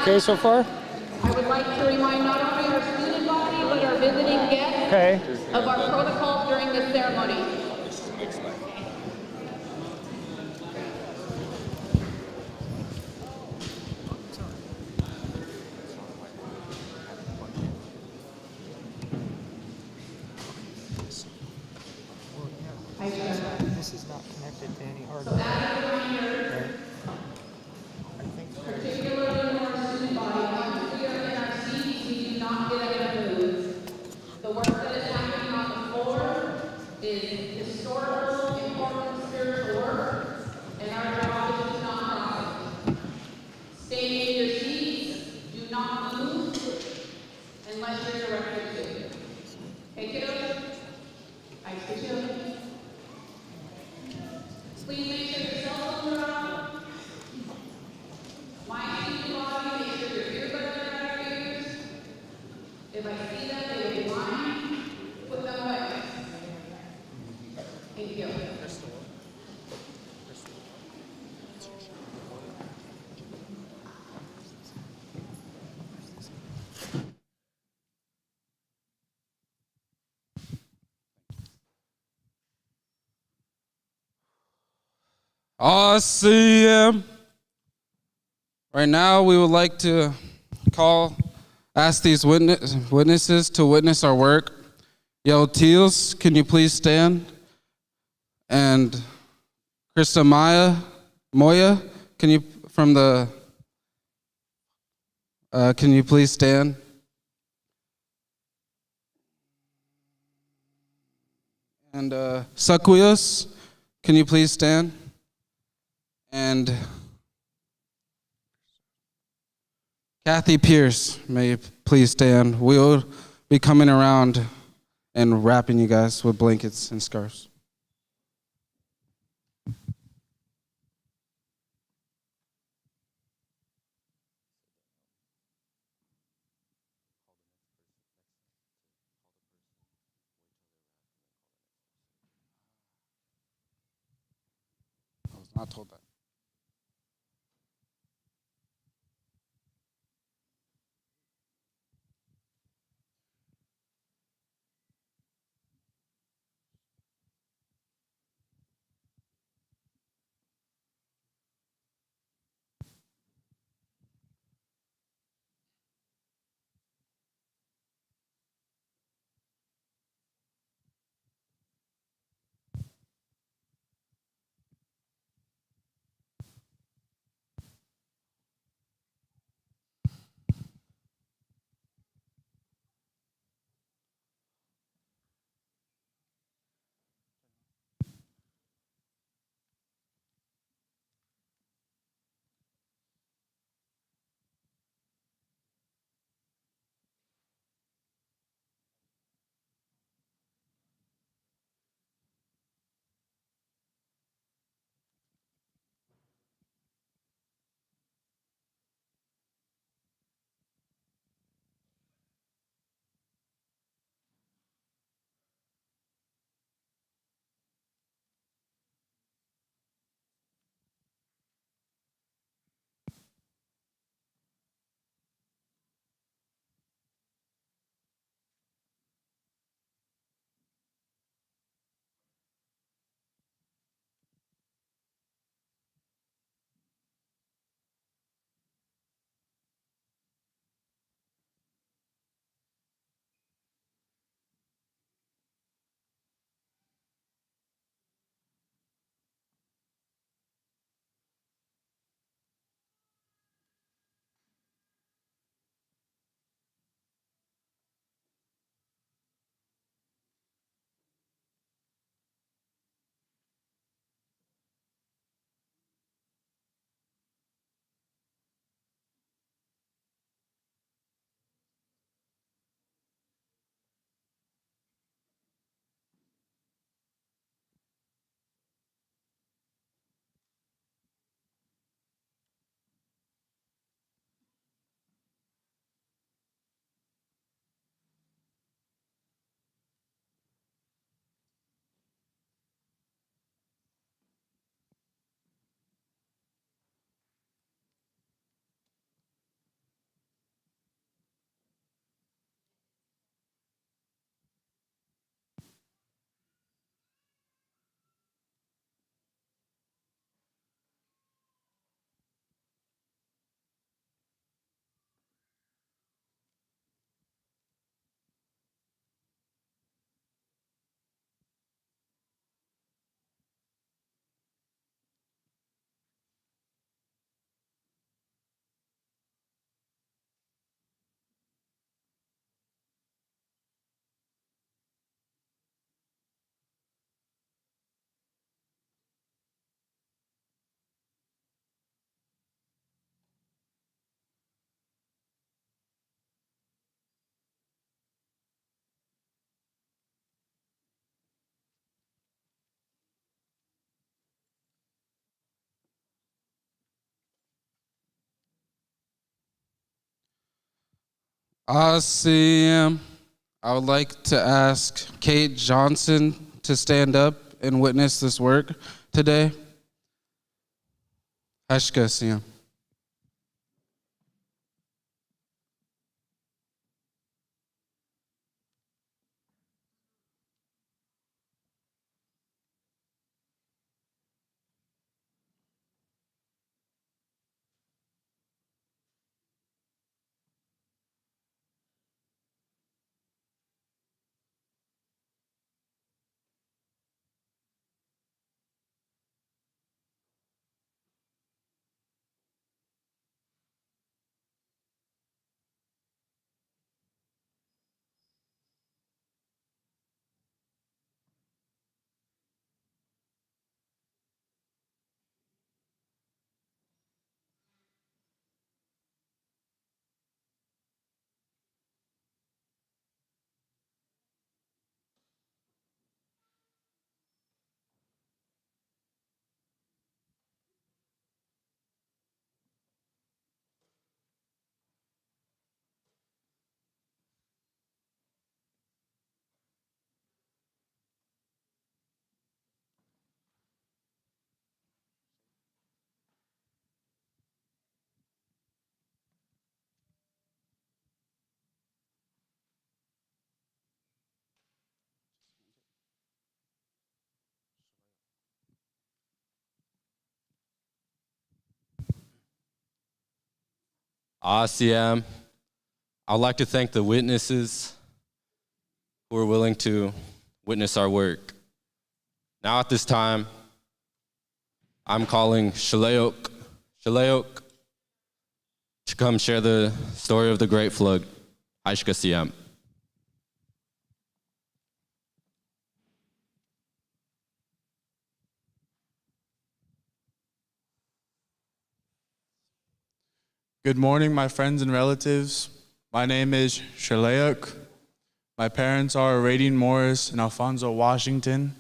okay so far? I would like to remind not only our student body, but our visiting guests Okay. of our protocols during this ceremony. This is not connected to any hardware. So as a reminder, particularly in our student body, once we are in our seats, we do not get up and move. The work that is happening on the floor is historical, important spiritual work, and our job is to not profit. Stay in your seats, do not move unless you're directed to. Okay, kiddos? I see you. Please make sure your cell phones are off. My student body, make sure your earbuds are out of your ears. If I see them, they will be lying. Put them away. Thank you. Awesome. Right now, we would like to ask these witnesses to witness our work. Yo, Teals, can you please stand? And Krista Moya, can you can you please stand? And Sakuios, can you please stand? And Kathy Pierce, may you please stand. We'll be coming around and wrapping you guys with blankets and scarves. I was not told that. ASEM. I would like to ask Kate Johnson to stand up and witness this work today. Ashka ASEM. ASEM. I'd like to thank the witnesses who are willing to witness our work. Now at this time, I'm calling Shaleok to come share the story of the Great Flood. Ashka ASEM. Good morning, my friends and relatives. My name is Shaleok. My parents are Radian Morris and Alfonso Washington,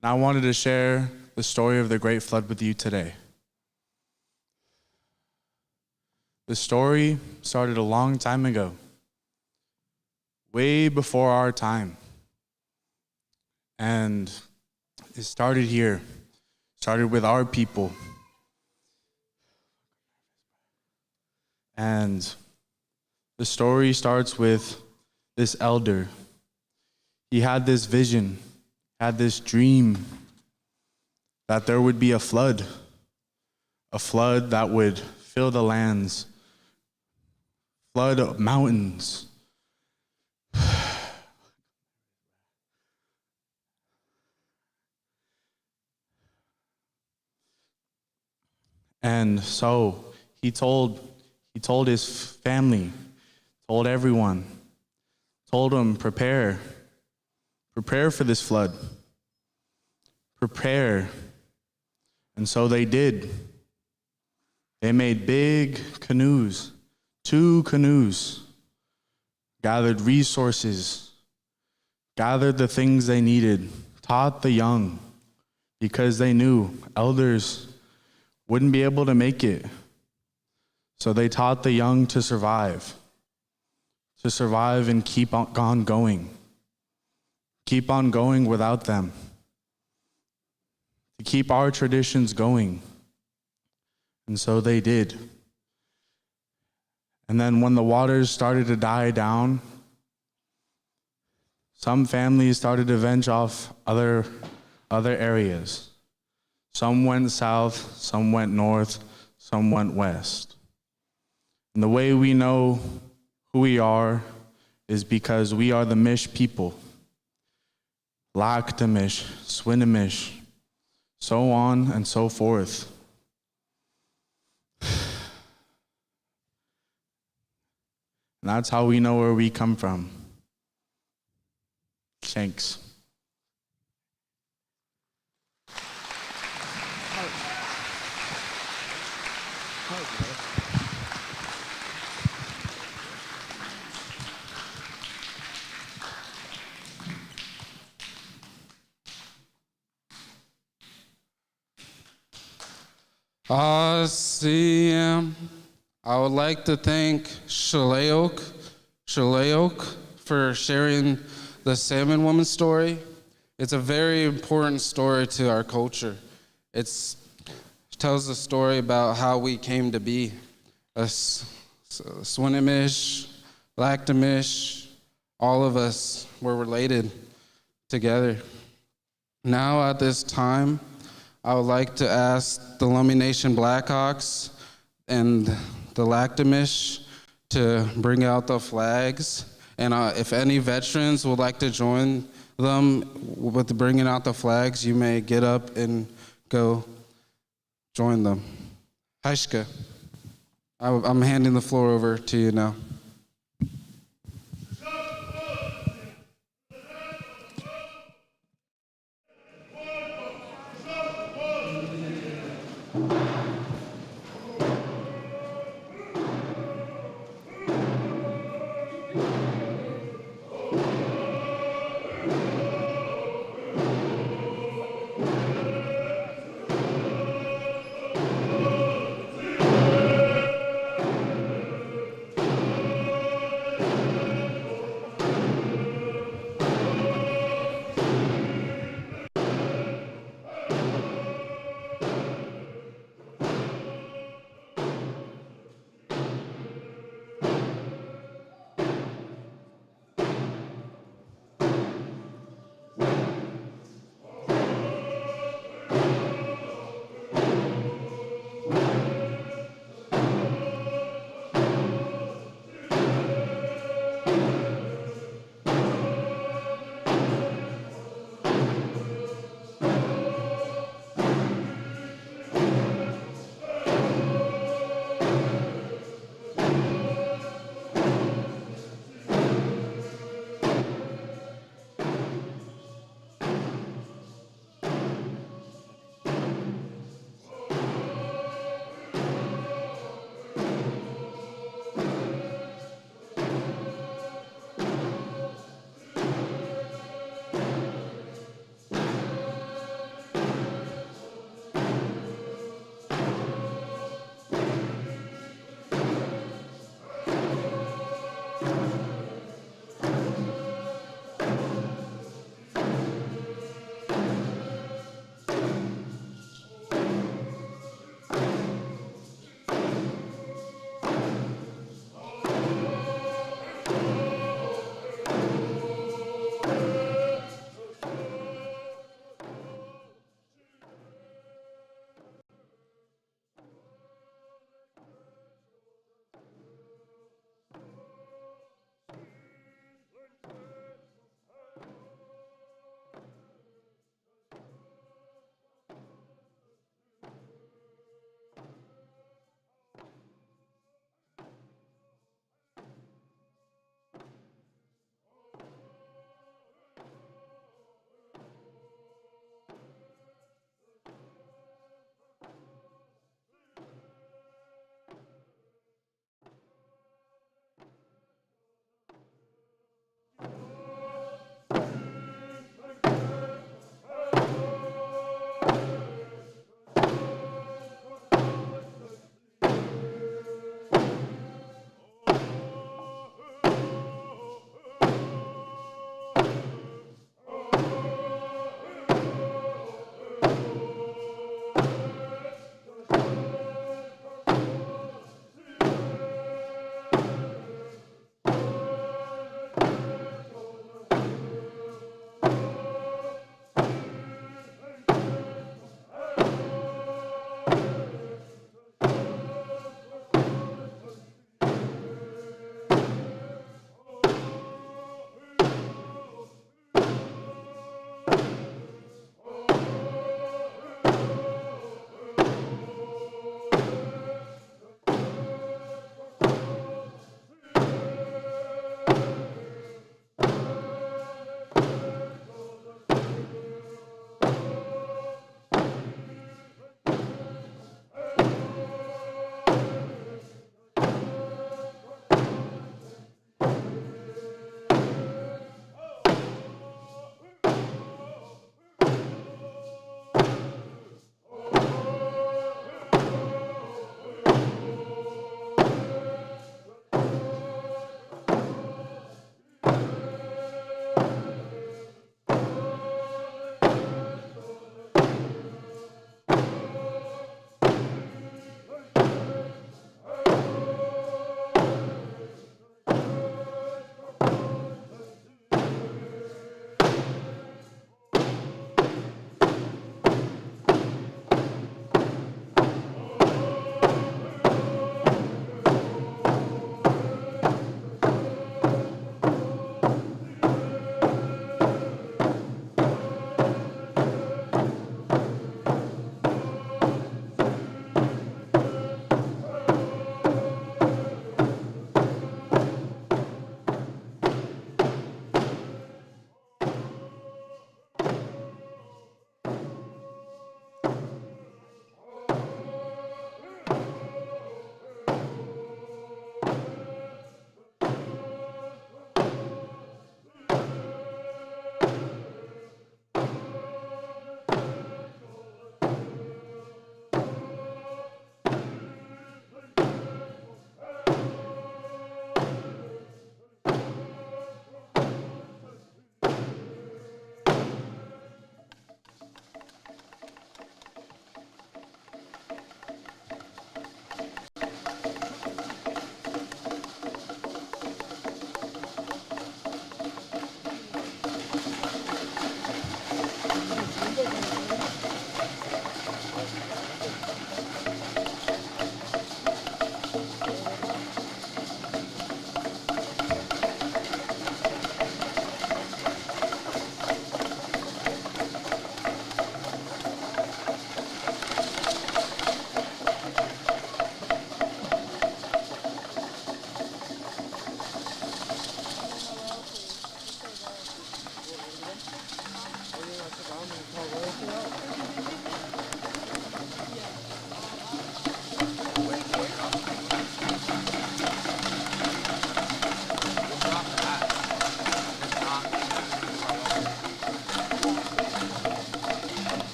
and I wanted to share the story of the Great Flood with you today. The story started a long time ago, way before our time. And it started here, started with our people. And the story starts with this elder. He had this vision, had this dream that there would be a flood that would fill the lands, flood mountains. And so he told his family, told everyone, told them, prepare for this flood. Prepare. And so they did. They made big canoes, 2 canoes, gathered resources, gathered the things they needed, taught the young, because they knew elders wouldn't be able to make it. So they taught the young to survive and keep on going without them, to keep our traditions going. And so they did. And then when the waters started to die down, some families started to venture off other areas. Some went south, some went north, some went west. And the way we know who we are is because we are the Mish people. Laktamish, Swinomish, so on and so forth. And that's how we know where we come from. Thanks. ASEM. I would like to thank Shaleok Shaleok for sharing the Salmon woman story. It's a very important story to our culture. It tells the story about how we came to be. Swinnimish, Lactamish, all of us were related together. Now at this time, I would like to ask the Lummi Nation Blackhawks and the Lactamish to bring out the flags. And if any veterans would like to join them with bringing out the flags, you may get up and go join them. Haishka, I'm handing the floor over to you now.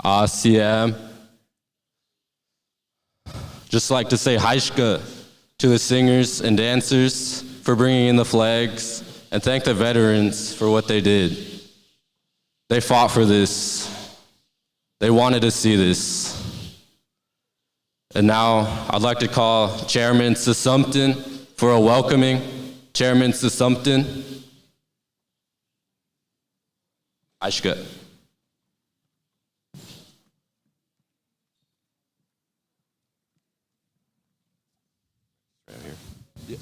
ASEM. Just like to say Haishka to the singers and dancers for bringing in the flags, and thank the veterans for what they did. They fought for this. They wanted to see this. And now I'd like to call Chairman Sasumpton for a welcoming. Chairman Sasumpton. Aishka. Right here. Yeah.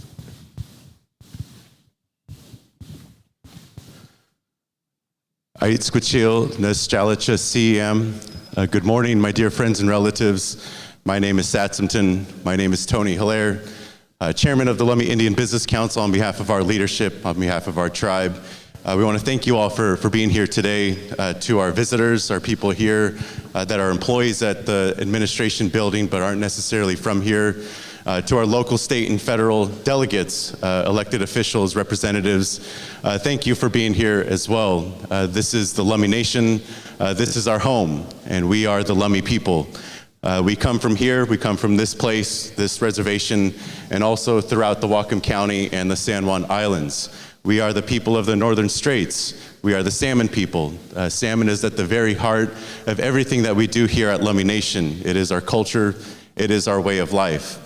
Aitzquachil, Nasjalicha CEM. Good morning, my dear friends and relatives. My name is Satsumton. My name is Tony Hilaire, Chairman of the Lummi Indian Business Council. On behalf of our leadership, on behalf of our tribe, we want to thank you all for being here today. To our visitors, our people here that are employees at the administration building but aren't necessarily from here. To our local, state, and federal delegates, elected officials, representatives, thank you for being here as well. This is the Lummi Nation. This is our home, and we are the Lummi people. We come from here, we come from this place, this reservation, and also throughout the Whatcom County and the San Juan Islands. We are the people of the Northern Straits. We are the Salmon people. Salmon is at the very heart of everything that we do here at Lummi Nation. It is our culture, it is our way of life.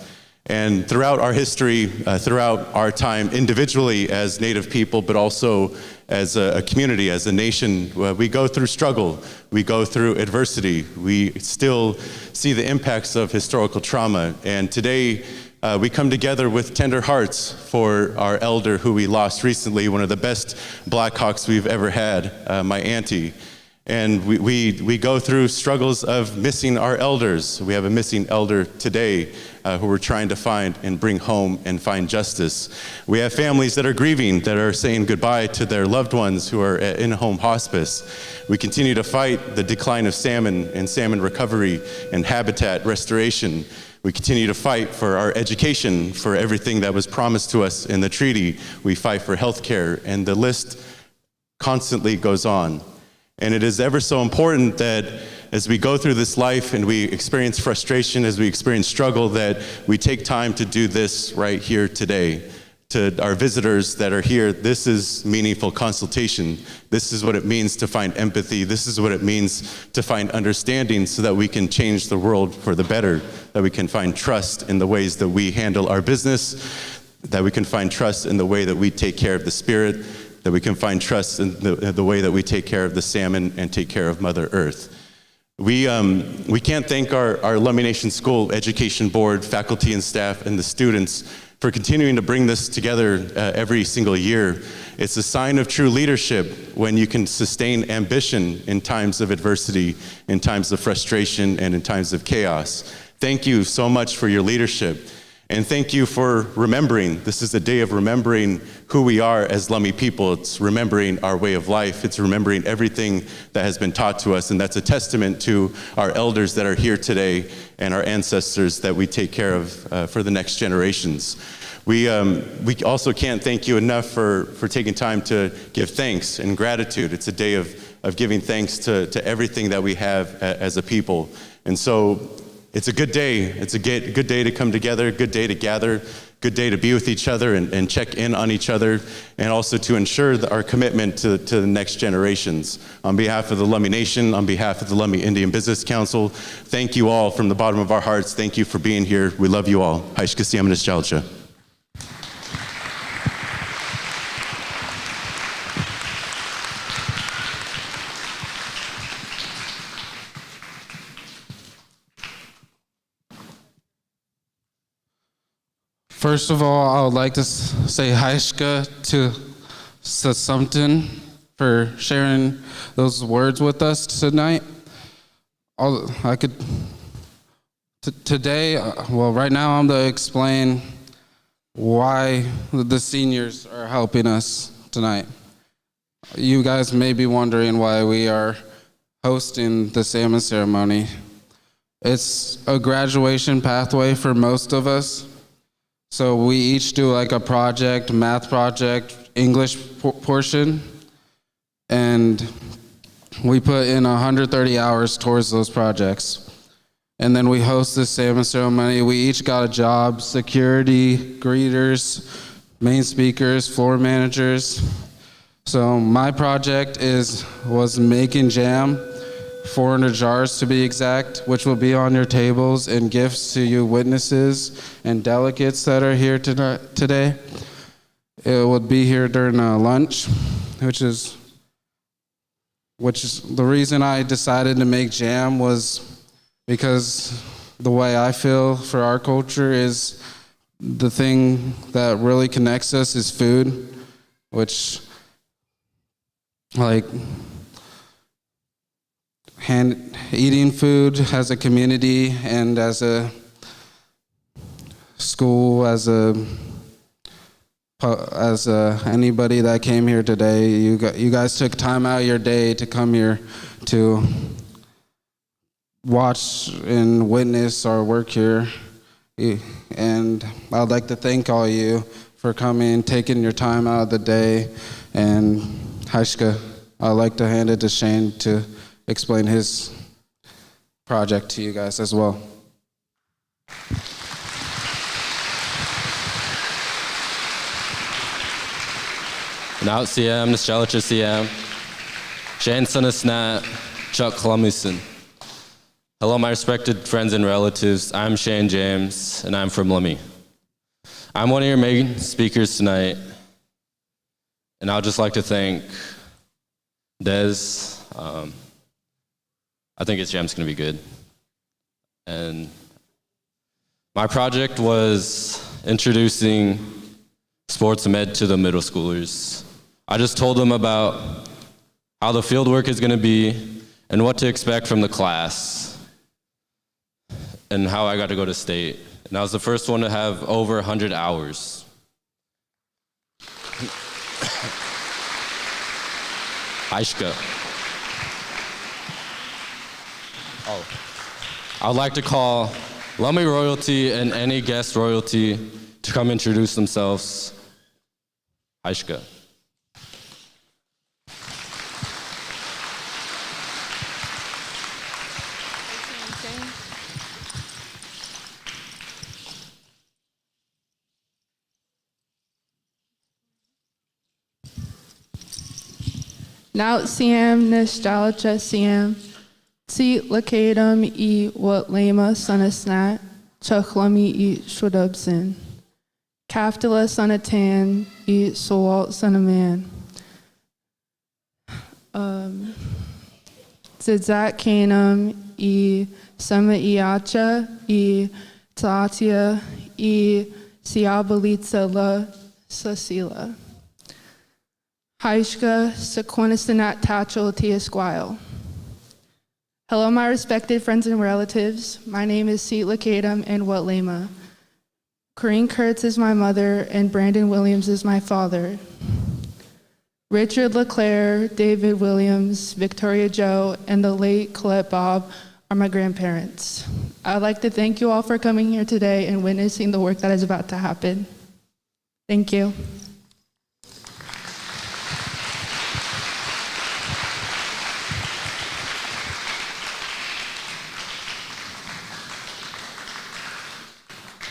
And throughout our history, throughout our time individually as Native people, but also as a community, as a nation, we go through struggle, we go through adversity, we still see the impacts of historical trauma. And today, we come together with tender hearts for our elder who we lost recently, one of the best Blackhawks we've ever had, my auntie. And we go through struggles of missing our elders. We have a missing elder today who we're trying to find and bring home and find justice. We have families that are grieving, that are saying goodbye to their loved ones who are in home hospice. We continue to fight the decline of salmon and salmon recovery and habitat restoration. We continue to fight for our education, for everything that was promised to us in the treaty. We fight for health care, and the list constantly goes on. And it is ever so important that as we go through this life and we experience frustration, as we experience struggle, that we take time to do this right here today. To our visitors that are here, this is meaningful consultation. This is what it means to find empathy. This is what it means to find understanding so that we can change the world for the better, that we can find trust in the ways that we handle our business, that we can find trust in the way that we take care of the spirit, that we can find trust in the way that we take care of the salmon and take care of Mother Earth. We can't thank our Lummi Nation School Education Board, faculty and staff, and the students for continuing to bring this together every single year. It's a sign of true leadership when you can sustain ambition in times of adversity, in times of frustration, and in times of chaos. Thank you so much for your leadership. And thank you for remembering. This is a day of remembering who we are as Lummi people. It's remembering our way of life. It's remembering everything that has been taught to us. And that's a testament to our elders that are here today and our ancestors that we take care of for the next generations. We also can't thank you enough for taking time to give thanks and gratitude. It's a day of giving thanks to everything that we have as a people. And so it's a good day. It's a good day to come together, good day to gather, good day to be with each other and check in on each other, and also to ensure our commitment to the next generations. On behalf of the Lummi Nation, on behalf of the Lummi Indian Business Council, thank you all from the bottom of our hearts. Thank you for being here. We love you all. Haishkasiam Nisjalcha. First of all, I would like to say Haishka to Sasumpton for sharing those words with us tonight. Today, right now I'm going to explain why the seniors are helping us tonight. You guys may be wondering why we are hosting the salmon ceremony. It's a graduation pathway for most of us. So we each do like a project, math project, English portion, and we put in 130 hours towards those projects. And then we host this salmon ceremony. We each got a job: security, greeters, main speakers, floor managers. So my project was making jam, 400 jars to be exact, which will be on your tables and gifts to you witnesses and delegates that are here today. It will be here during lunch, which is the reason I decided to make jam was because the way I feel for our culture is the thing that really connects us is food, which eating food as a community and as a school, as anybody that came here today, you guys took time out of your day to come here to watch and witness our work here. And I'd like to thank all you for coming, taking your time out of the day. And Haishka, I'd like to hand it to Shane to explain his project to you guys as well. Now CM, Nishalacha CM, Shane Sanasnat, Chuck Lummi. Hello, my respected friends and relatives. I'm Shane James, and I'm from Lummi. I'm one of your main speakers tonight, and I'd just like to thank Des. I think his jam's gonna be good. And my project was introducing sports med to the middle schoolers. I just told them about how the field work is gonna be and what to expect from the class and how I got to go to state. And I was the first one to have over 100 hours. Aishka. I would like to call Lummi royalty and any guest royalty to come introduce themselves. Aishka. Now CM Nishalacha CM Tsi Lakadam I Wat Lama Sanasnat Chachlami I Shudubsin Kaftala Sanatan I Sowalt Sanaman Zidzat Kanam I Sama Iacha I Tatia I Siabalitza La Sasila Haishka Sequanistanat Tachel Tiasquile. Hello, my respected friends and relatives. My name is Seat Lakadam and Watlema. Corrine Kurtz is my mother, and Brandon Williams is my father. Richard LeClaire, David Williams, Victoria Joe, and the late Colette Bob are my grandparents. I'd like to thank you all for coming here today and witnessing the work that is about to happen. Thank you.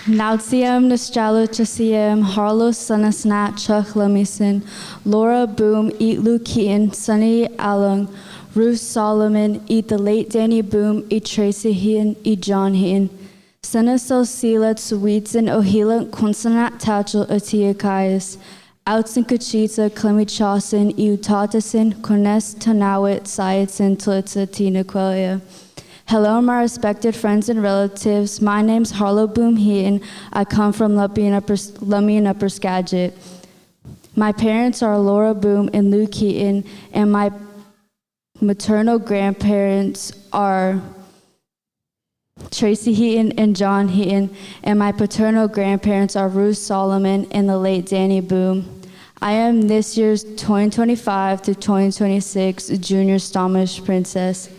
Nautsiam Nisjalu Chasiam, Harlo Sanasnat Chuck Lummi, Laura Boom, Eat Lu Keaton, Sunny Alung, Ruth Solomon, Eat the late Danny Boom, Eat Tracy Heaton, Eat John Heaton, Senaso Sealet Sweetson, Ohila, Consonant Tachel, Atiakaias, Outson Kachita, Clemmy Chawson, Eutatasin, Cornes Tanawit, Sayatson, Tlitza, Tina Quelia. Hello, my respected friends and relatives. My name's Harlow Boom Heaton. I come from Lummi and Upper Skagit. My parents are Laura Boom and Lou Keaton, and my maternal grandparents are Tracy Heaton and John Heaton, and my paternal grandparents are Ruth Solomon and the late Danny Boom. I am this year's 2025 to 2026 Junior Stomach Princess.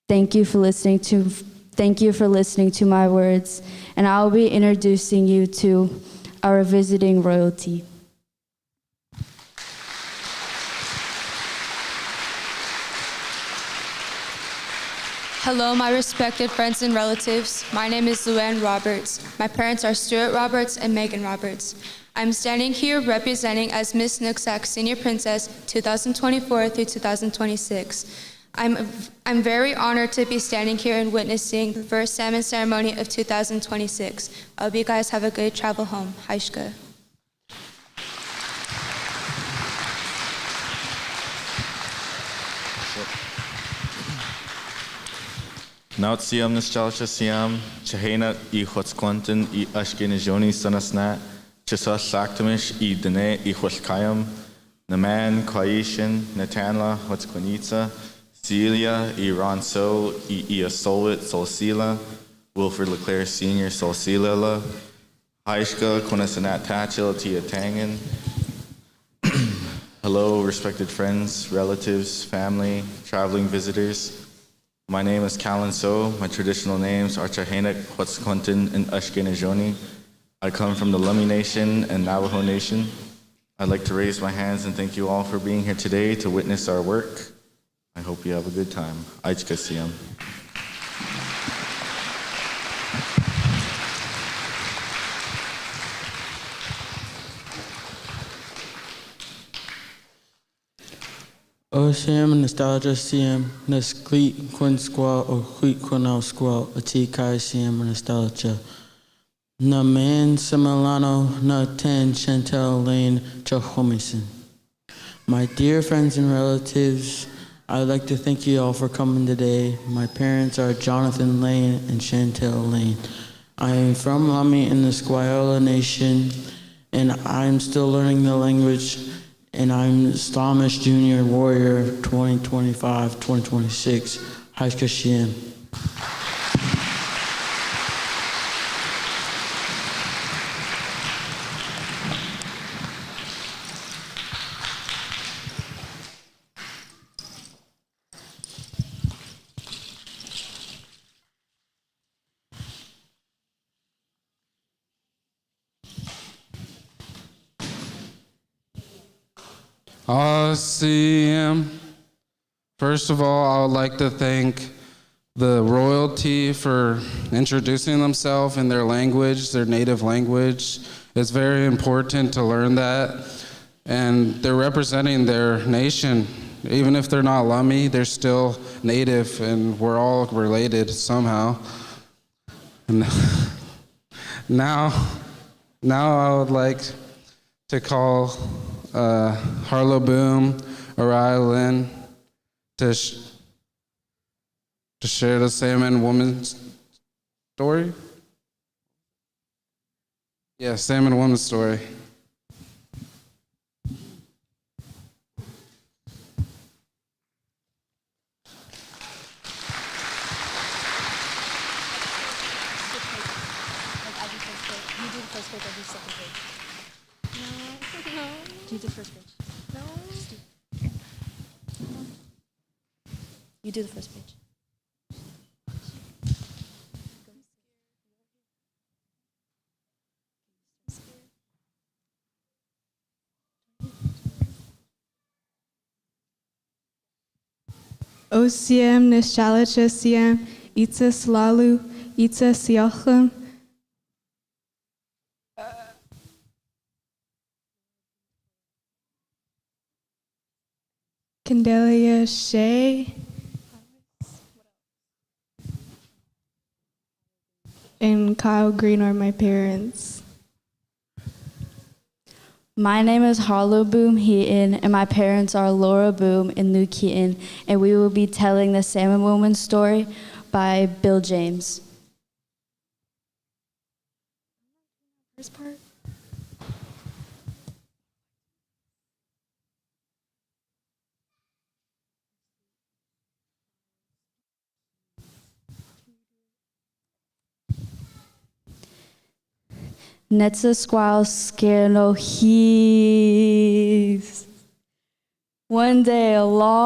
Thank you for listening to my words, and I'll be introducing you to our visiting royalty. Hello, my respected friends and relatives. My name is Luann Roberts. My parents are Stuart Roberts and Megan Roberts. I'm standing here representing as Miss Nooksack Senior Princess 2024 through 2026. I'm very honored to be standing here and witnessing the first salmon ceremony of 2026. I hope you guys have a good travel home. Haishka. Naut siam nostalgia siam, chahena I hotsquantin I ashkenajoni sanasnat, chisas sactamish I dene I hoskayam, naman kwaishin, natanla hotsquanitza, Celia I Ronso I Solwit Solsila, Wilfred Leclerc Sr. Solsila, Haishka Konasanat Tachil Tia Tangan. Hello, respected friends, relatives, family, traveling visitors. My name is Callan So. My traditional names are Chahanek, Huatzquantin, and Ashkenazoni. I come from the Lummi Nation and Navajo Nation. I'd like to raise my hands and thank you all for being here today to witness our work. I hope you have a good time. Aichka Siyam. Ocean nostalgia CM nes cleat quin squal or cleat quinal squal a t kai CM nostalgia. Na man similano na ten chantel lane chahomison. My dear friends and relatives, I'd like to thank you all for coming today. My parents are Jonathan Lane and Chantel Lane. I am from Lummi in the Squiola Nation, and I'm still learning the language, and I'm Stamish Junior Warrior 2025-2026. Haishka Shiem. CM. First of all, I would like to thank the royalty for introducing themselves in their language, their native language. It's very important to learn that. And they're representing their nation. Even if they're not Lummi, they're still native, and we're all related somehow. And now I would like to call Harlow Boom, Oriah Lynn, to share the Salmon woman's story. Yeah, Salmon woman's story. Do the first page. No. You do the first page. OCM Nishalacha CM Itza Slalu Itza Siochem Candelia Shea and Kyle Green are my parents. My name is Harlow Boom Heaton, and my parents are Laura Boom and Luke Heaton, and we will be telling the Salmon Woman story by Bill James. First part. Netza squall scare no heaves. One day, a long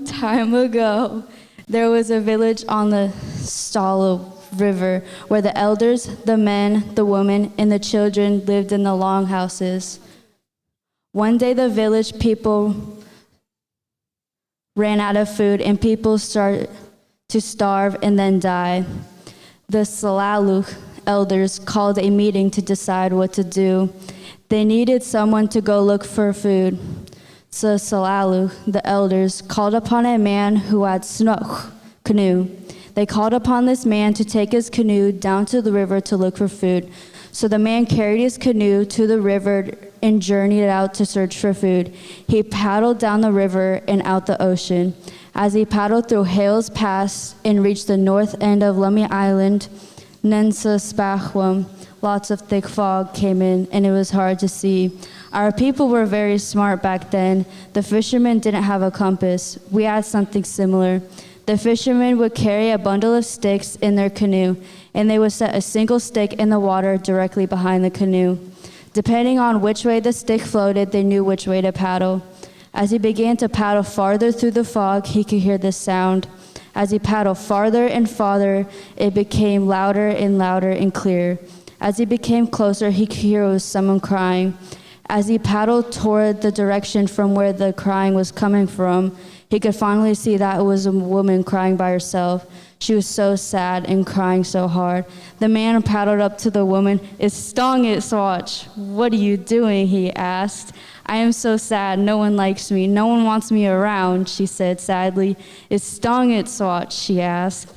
time ago, there was a village on the Stalo River where the elders, the men, the women, and the children lived in the longhouses. One day, the village people ran out of food, and people started to starve and then die. The Salaluch elders called a meeting to decide what to do. They needed someone to go look for food. So Salaluch, the elders, called upon a man who had snoch, canoe. They called upon this man to take his canoe down to the river to look for food. So the man carried his canoe to the river and journeyed out to search for food. He paddled down the river and out the ocean. As he paddled through Hales Pass and reached the north end of Lummi Island, Nensa Spachwam, lots of thick fog came in, and it was hard to see. Our people were very smart back then. The fishermen didn't have a compass. We had something similar. The fishermen would carry a bundle of sticks in their canoe, and they would set a single stick in the water directly behind the canoe. Depending on which way the stick floated, they knew which way to paddle. As he began to paddle farther through the fog, he could hear this sound. As he paddled farther and farther, it became louder and louder and clearer. As he became closer, he could hear it was someone crying. As he paddled toward the direction from where the crying was coming from, he could finally see that it was a woman crying by herself. She was so sad and crying so hard. The man paddled up to the woman. It stung its watch. "What are you doing?" he asked. "I am so sad. No one likes me. No one wants me around," she said sadly. "It stung its watch," she asked.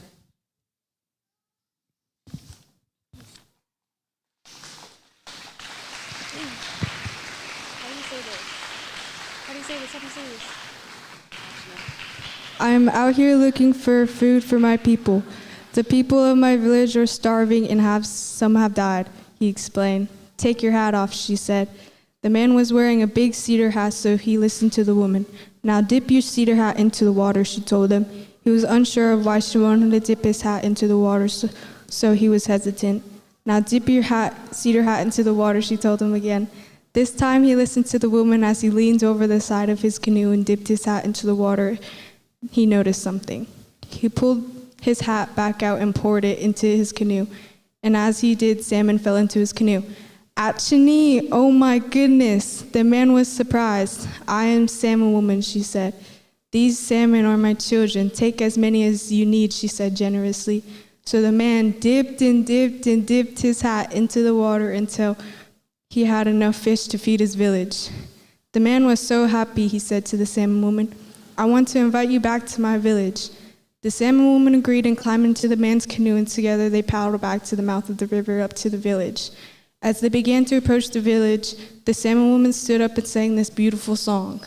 I am out here looking for food for my people. The people of my village are starving and some have died, he explained. "Take your hat off," she said. The man was wearing a big cedar hat, so he listened to the woman. "Now dip your cedar hat into the water," she told him. He was unsure of why she wanted to dip his hat into the water, so he was hesitant. "Now dip your cedar hat into the water," she told him again. This time he listened to the woman as he leaned over the side of his canoe and dipped his hat into the water. He noticed something. He pulled his hat back out and poured it into his canoe, and as he did, salmon fell into his canoe. "Achini, oh my goodness!" The man was surprised. "I am Salmon Woman," she said. "These salmon are my children. Take as many as you need," she said generously. So the man dipped and dipped and dipped his hat into the water until he had enough fish to feed his village. The man was so happy, he said to the Salmon Woman, "I want to invite you back to my village." The Salmon Woman agreed and climbed into the man's canoe, and together they paddled back to the mouth of the river up to the village. As they began to approach the village, the Salmon Woman stood up and sang this beautiful song.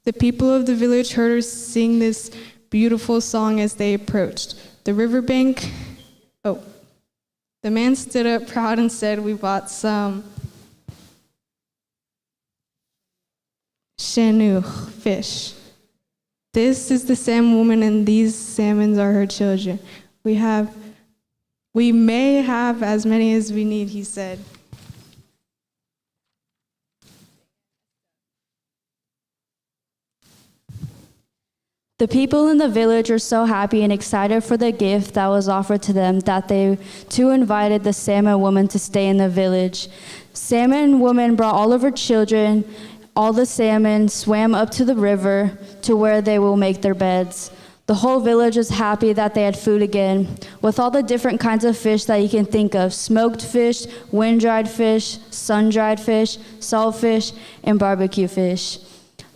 The people of the village heard her sing this beautiful song as they approached the riverbank. The man stood up proud and said, "We bought some Chinook fish. This is the Salmon Woman, and these salmons are her children. We may have as many as we need," he said. The people in the village were so happy and excited for the gift that was offered to them that they too invited the Salmon Woman to stay in the village. Salmon Woman brought all of her children. All the salmon swam up to the river to where they will make their beds. The whole village was happy that they had food again, with all the different kinds of fish that you can think of: smoked fish, wind-dried fish, sun-dried fish, salt fish, and barbecue fish.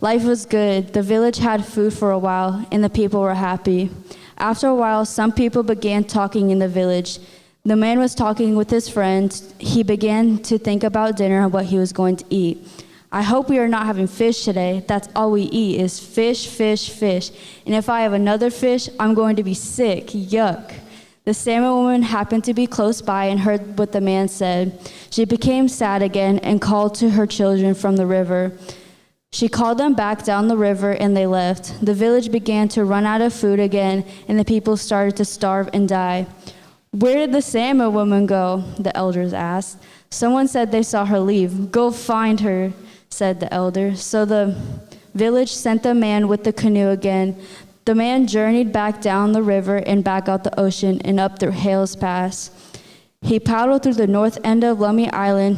Life was good. The village had food for a while, and the people were happy. After a while, some people began talking in the village. The man was talking with his friends. He began to think about dinner and what he was going to eat. "I hope we are not having fish today. That's all we eat is fish, fish, fish. And if I have another fish, I'm going to be sick. Yuck." The Salmon Woman happened to be close by and heard what the man said. She became sad again and called to her children from the river. She called them back down the river, and they left. The village began to run out of food again, and the people started to starve and die. "Where did the Salmon Woman go?" the elders asked. "Someone said they saw her leave." "Go find her," said the elder. So the village sent the man with the canoe again. The man journeyed back down the river and back out the ocean and up through Hales Pass. He paddled through the north end of Lummi Island.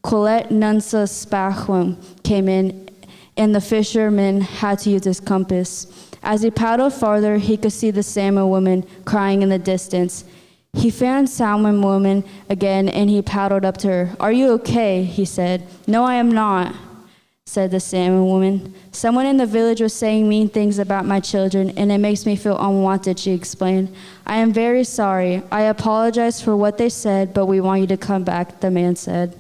Colette Nunsa Spachwam came in, and the fisherman had to use his compass. As he paddled farther, he could see the salmon woman crying in the distance. He found Salmon woman again, and he paddled up to her. "Are you okay?" he said. "No, I am not," said the salmon woman. "Someone in the village was saying mean things about my children, and it makes me feel unwanted," she explained. "I am very sorry. I apologize for what they said, but we want you to come back," the man said.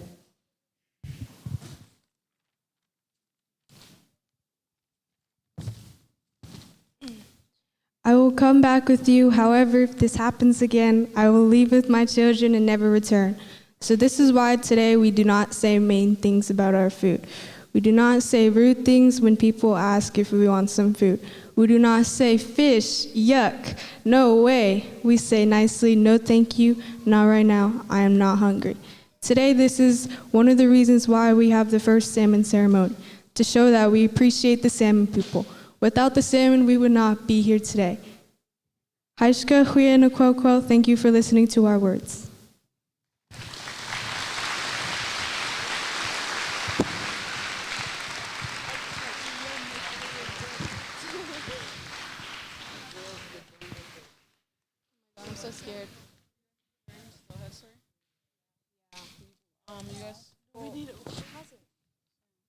I will come back with you. However, if this happens again, I will leave with my children and never return. So this is why today we do not say mean things about our food. We do not say rude things when people ask if we want some food. We do not say fish, yuck, no way. We say nicely, no thank you, not right now, I am not hungry. Today, this is one of the reasons why we have the first salmon ceremony, to show that we appreciate the salmon people. Without the salmon, we would not be here today. Haishka Huye Nakwokwo, thank you for listening to our words. I'm so scared. You guys.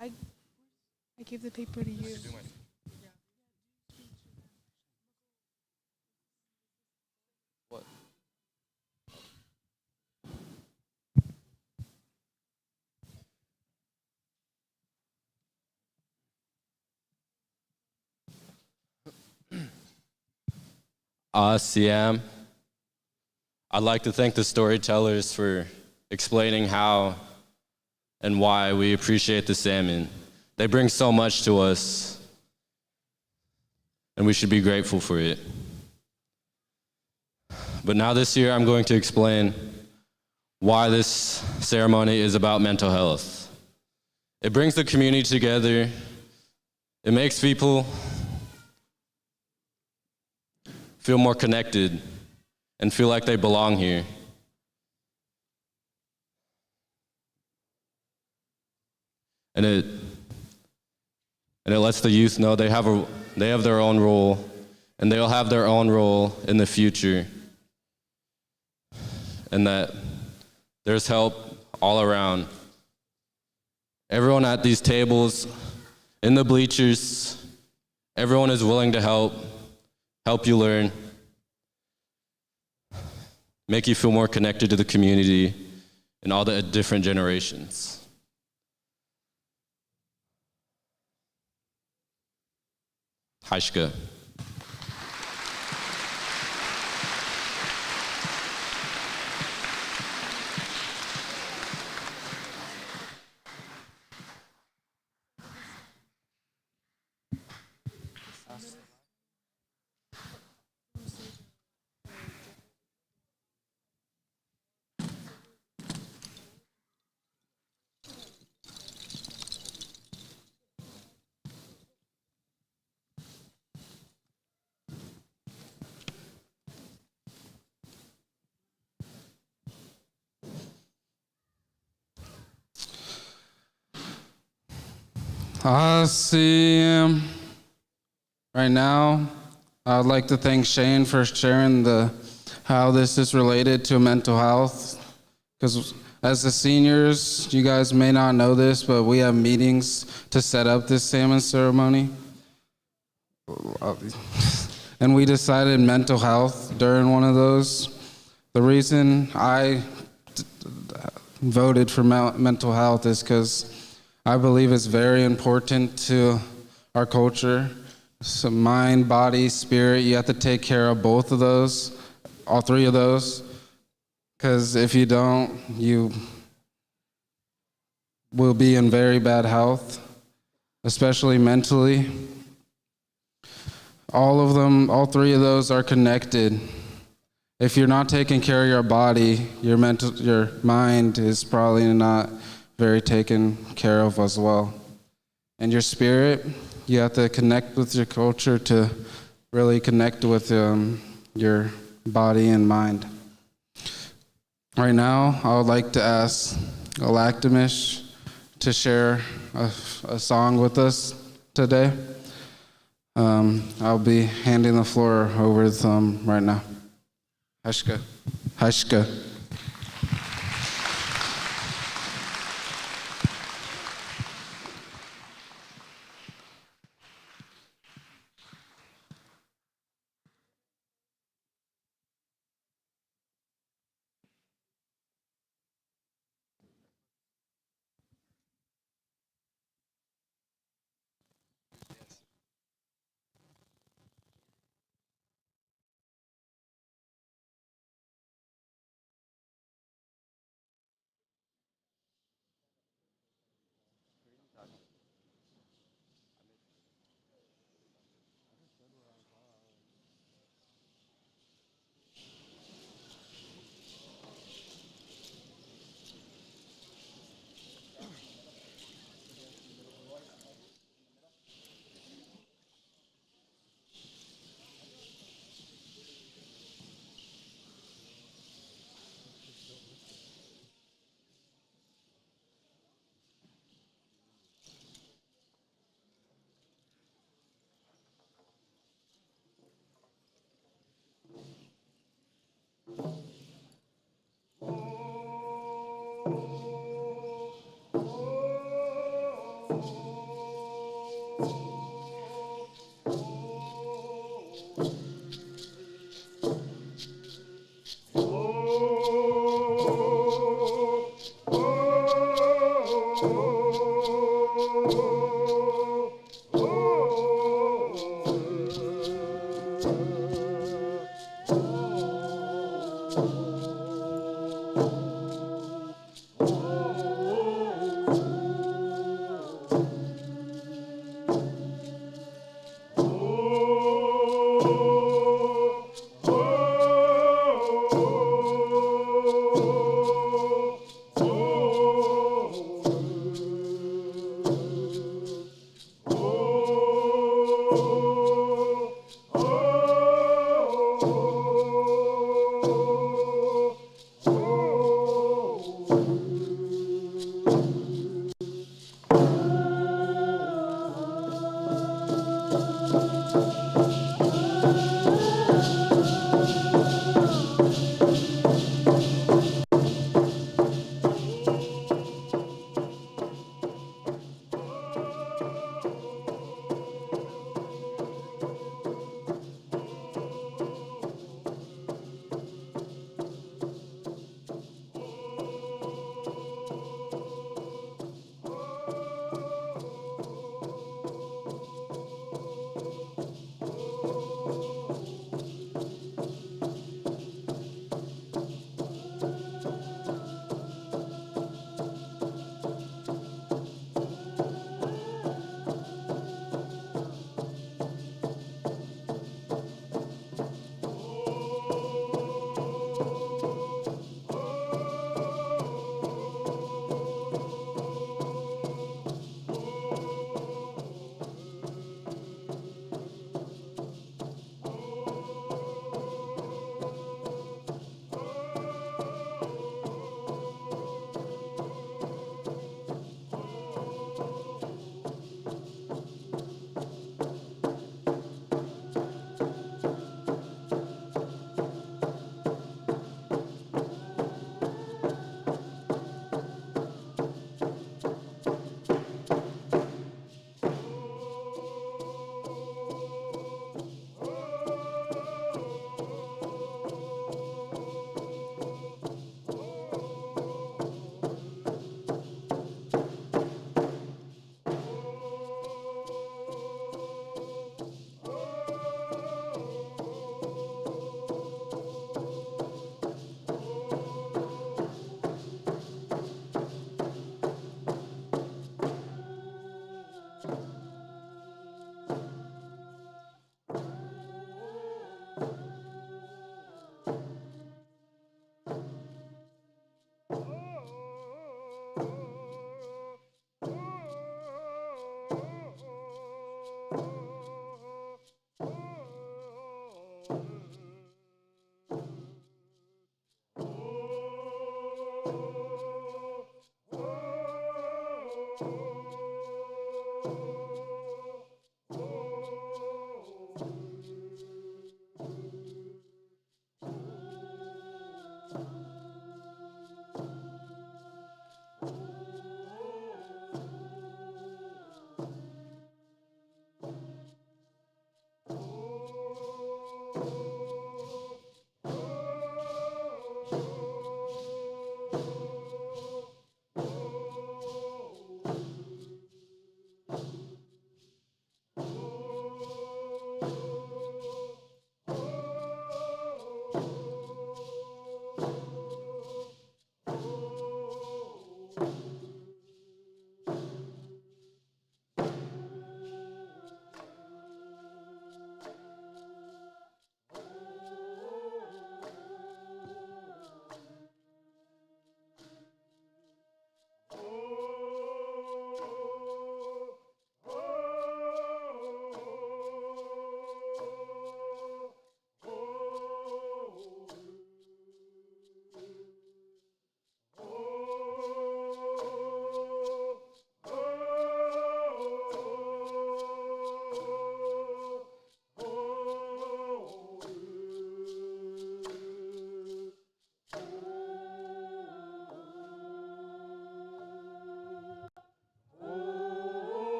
I gave the paper to you. CM. I'd like to thank the storytellers for explaining how and why we appreciate the salmon. They bring so much to us, and we should be grateful for it. But now this year, I'm going to explain why this ceremony is about mental health. It brings the community together. It makes people feel more connected and feel like they belong here. And it lets the youth know they have their own role, and they'll have their own role in the future, and that there's help all around. Everyone at these tables, in the bleachers, everyone is willing to help you learn, make you feel more connected to the community and all the different generations. Haishka. CM. Right now, I'd like to thank Shane for sharing how this is related to mental health. Because as the seniors, you guys may not know this, but we have meetings to set up this salmon ceremony. And we decided mental health during one of those. The reason I voted for mental health is because I believe it's very important to our culture. So mind, body, spirit, you have to take care of both of those, all three of those. Because if you don't, you will be in very bad health, especially mentally. All of them, all three of those are connected. If you're not taking care of your body, your mind is probably not very taken care of as well. And your spirit, you have to connect with your culture to really connect with your body and mind. Right now, I would like to ask Galactimish to share a song with us. today. I'll be handing the floor over to them right now. Hashka. Hashka.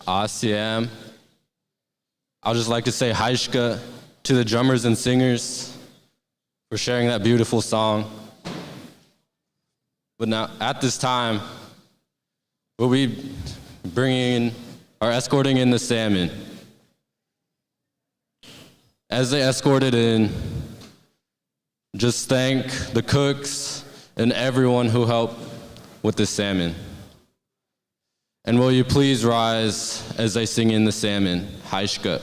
ASEM. I'd just like to say Haishka to the drummers and singers for sharing that beautiful song. But now, at this time, we'll be bringing in or escorting in the salmon. As they escorted in, just thank the cooks and everyone who helped with the salmon. And will you please rise as they sing in the salmon, Haishka.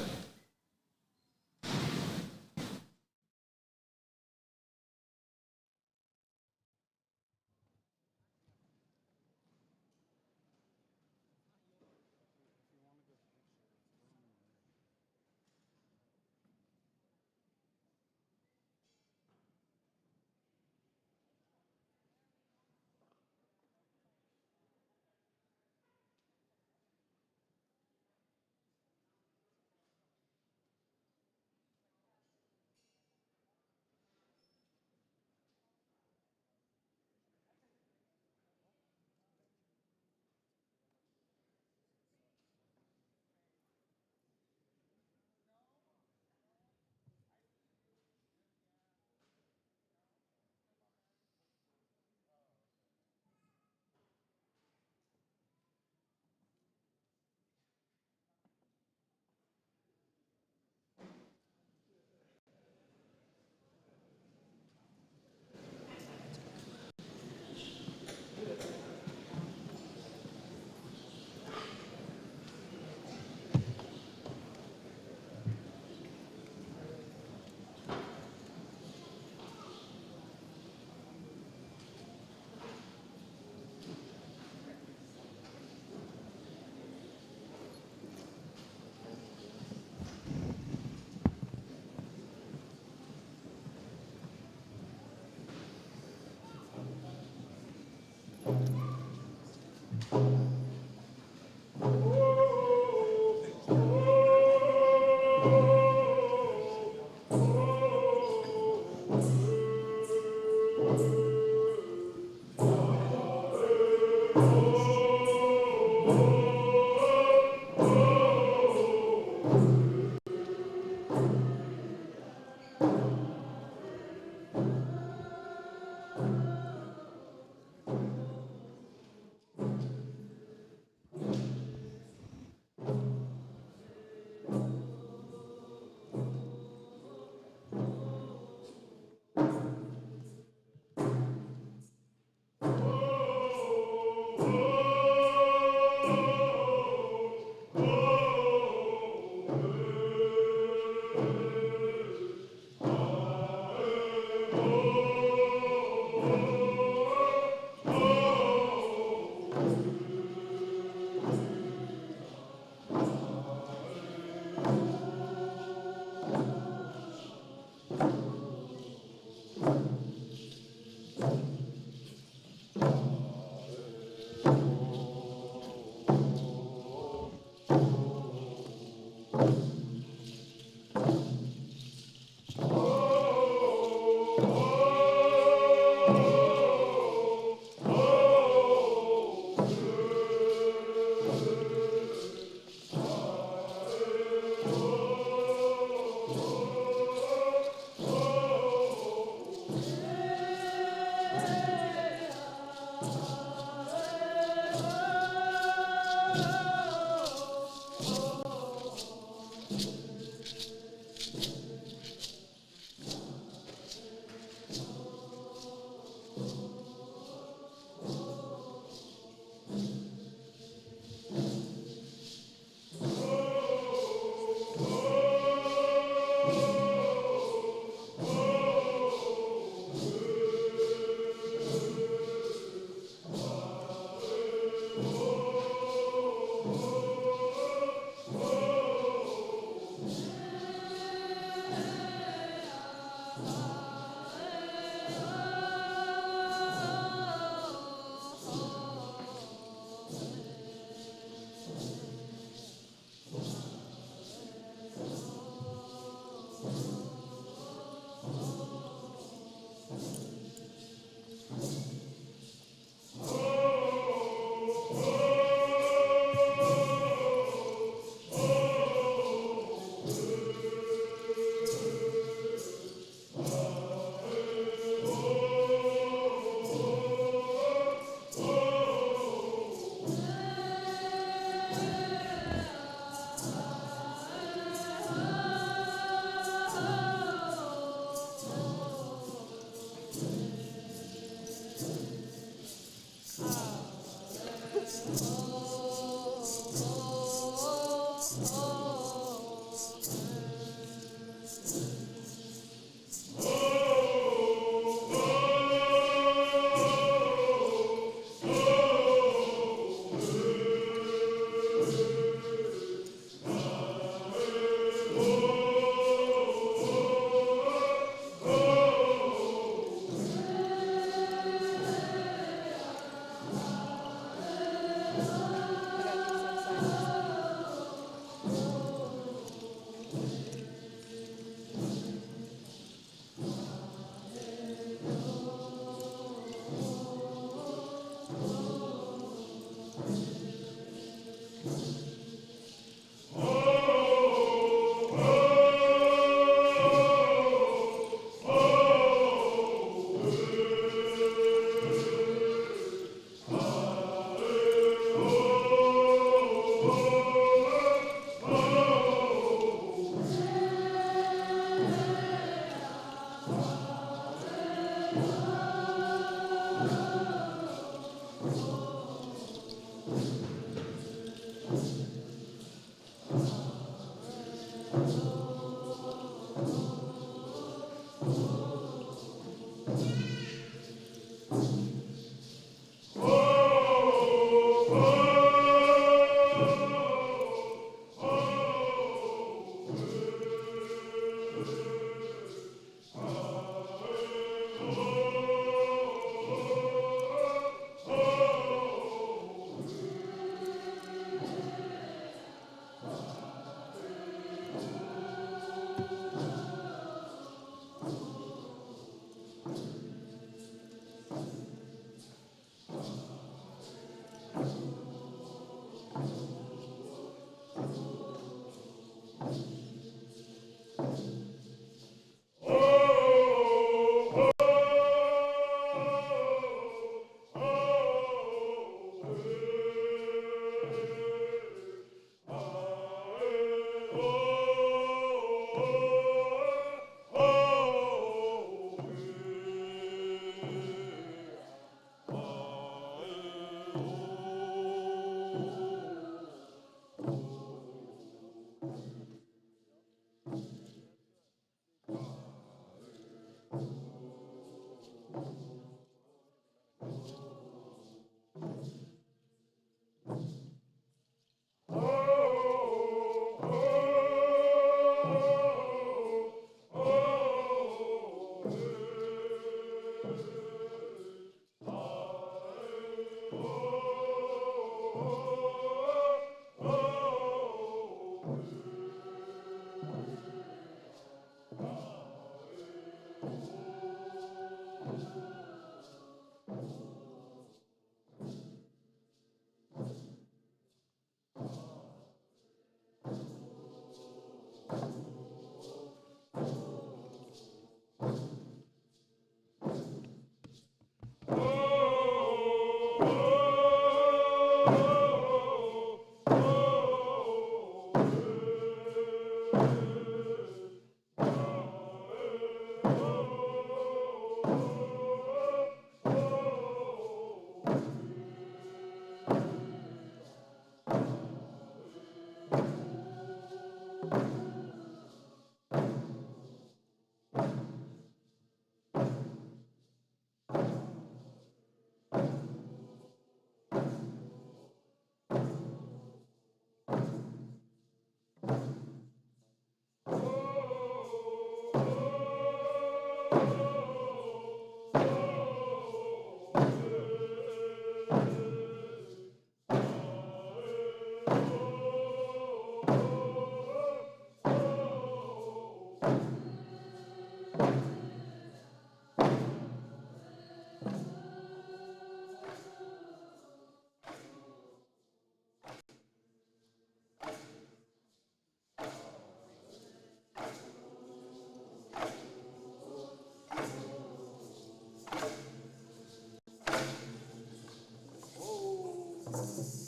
Friends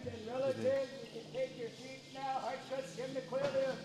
and relatives, you can take your seats now. I trust him to clear them.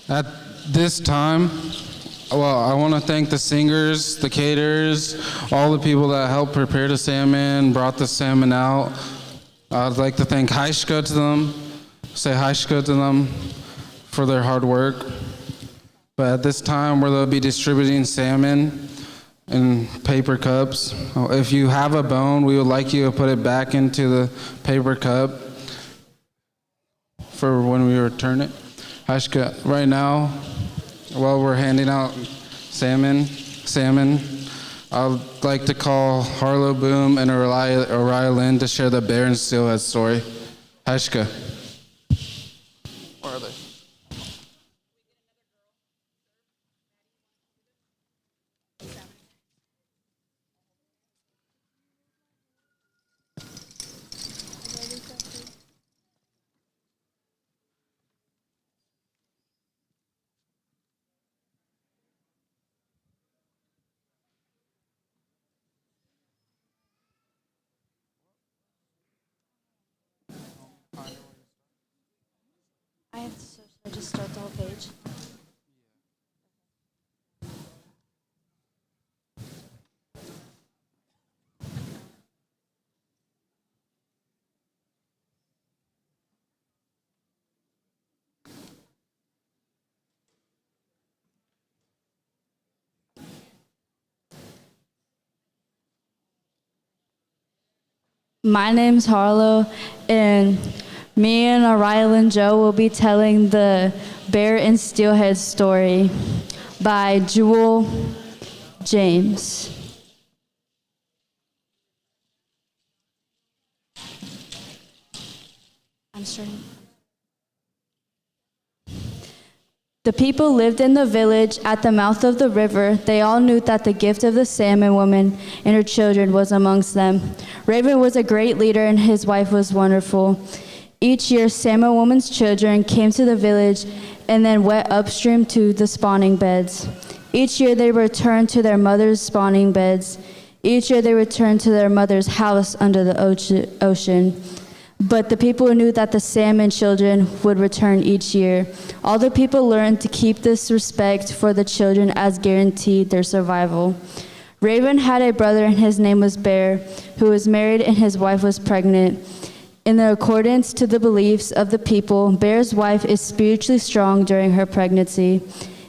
At this time, well, I want to thank the singers, the caterers, all the people that helped prepare the salmon, brought the salmon out. I'd like to thank Haishka to them, say Haishka to them for their hard work. But at this time, where they'll be distributing salmon in paper cups. If you have a bone, we would like you to put it back into the paper cup for when we return it. Haishka, right now, while we're handing out salmon, I'd like to call Harlow Boom and Oriah Lynn to share the Bear and Steelhead story. Haishka. Where are they? Should I just start the whole page? My name's Harlow, and me and Rylan Joe will be telling the Bear and Steelhead story by Jewel James. I'm starting. The people lived in the village at the mouth of the river. They all knew that the gift of the salmon woman and her children was amongst them. Raven was a great leader and his wife was wonderful. Each year, Salmon Woman's children came to the village and then went upstream to the spawning beds. Each year, they returned to their mother's spawning beds. Each year, they returned to their mother's house under the ocean. But the people knew that the salmon children would return each year. All the people learned to keep this respect for the children as guaranteed their survival. Raven had a brother and his name was Bear, who was married and his wife was pregnant. In accordance to the beliefs of the people, Bear's wife is spiritually strong during her pregnancy.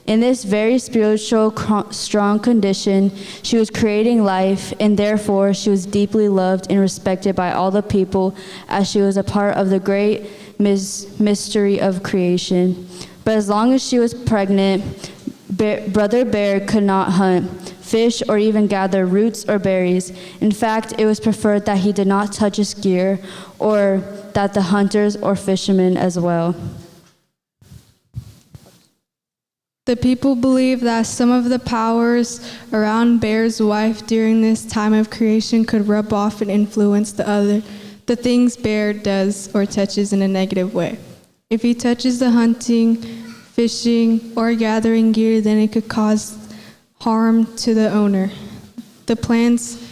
In this very spiritual, strong condition, she was creating life, and therefore she was deeply loved and respected by all the people as she was a part of the great mystery of creation. But as long as she was pregnant, Brother Bear could not hunt, fish, or even gather roots or berries. In fact, it was preferred that he did not touch his gear, or that the hunters or fishermen as well. The people believe that some of the powers around Bear's wife during this time of creation could rub off and influence the things Bear does or touches in a negative way. If he touches the hunting, fishing, or gathering gear, then it could cause harm to the owner, the plants,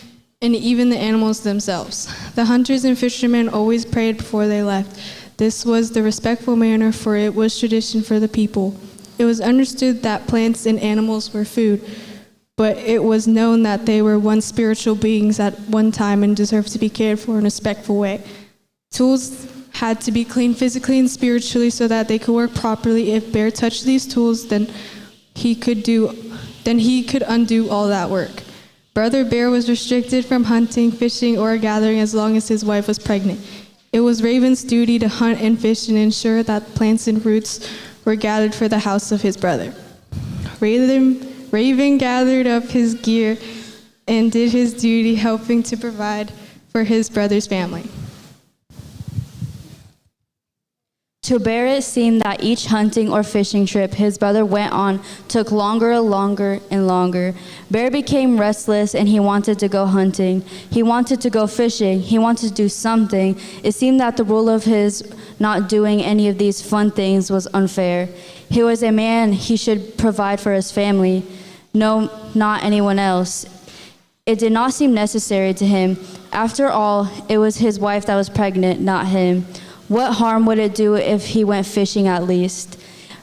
and even the animals themselves. The hunters and fishermen always prayed before they left. This was the respectful manner, for it was tradition for the people. It was understood that plants and animals were food, but it was known that they were once spiritual beings at one time and deserved to be cared for in a respectful way. Tools had to be cleaned physically and spiritually so that they could work properly. If Bear touched these tools, then he could undo all that work. Brother Bear was restricted from hunting, fishing, or gathering as long as his wife was pregnant. It was Raven's duty to hunt and fish and ensure that plants and roots were gathered for the house of his brother. Raven gathered up his gear and did his duty, helping to provide for his brother's family. To Bear, it seemed that each hunting or fishing trip his brother went on took longer and longer. Bear became restless and he wanted to go hunting. He wanted to go fishing. He wanted to do something. It seemed that the rule of his not doing any of these fun things was unfair. He was a man, he should provide for his family. No, not anyone else. It did not seem necessary to him. After all, it was his wife that was pregnant, not him. What harm would it do if he went fishing at least?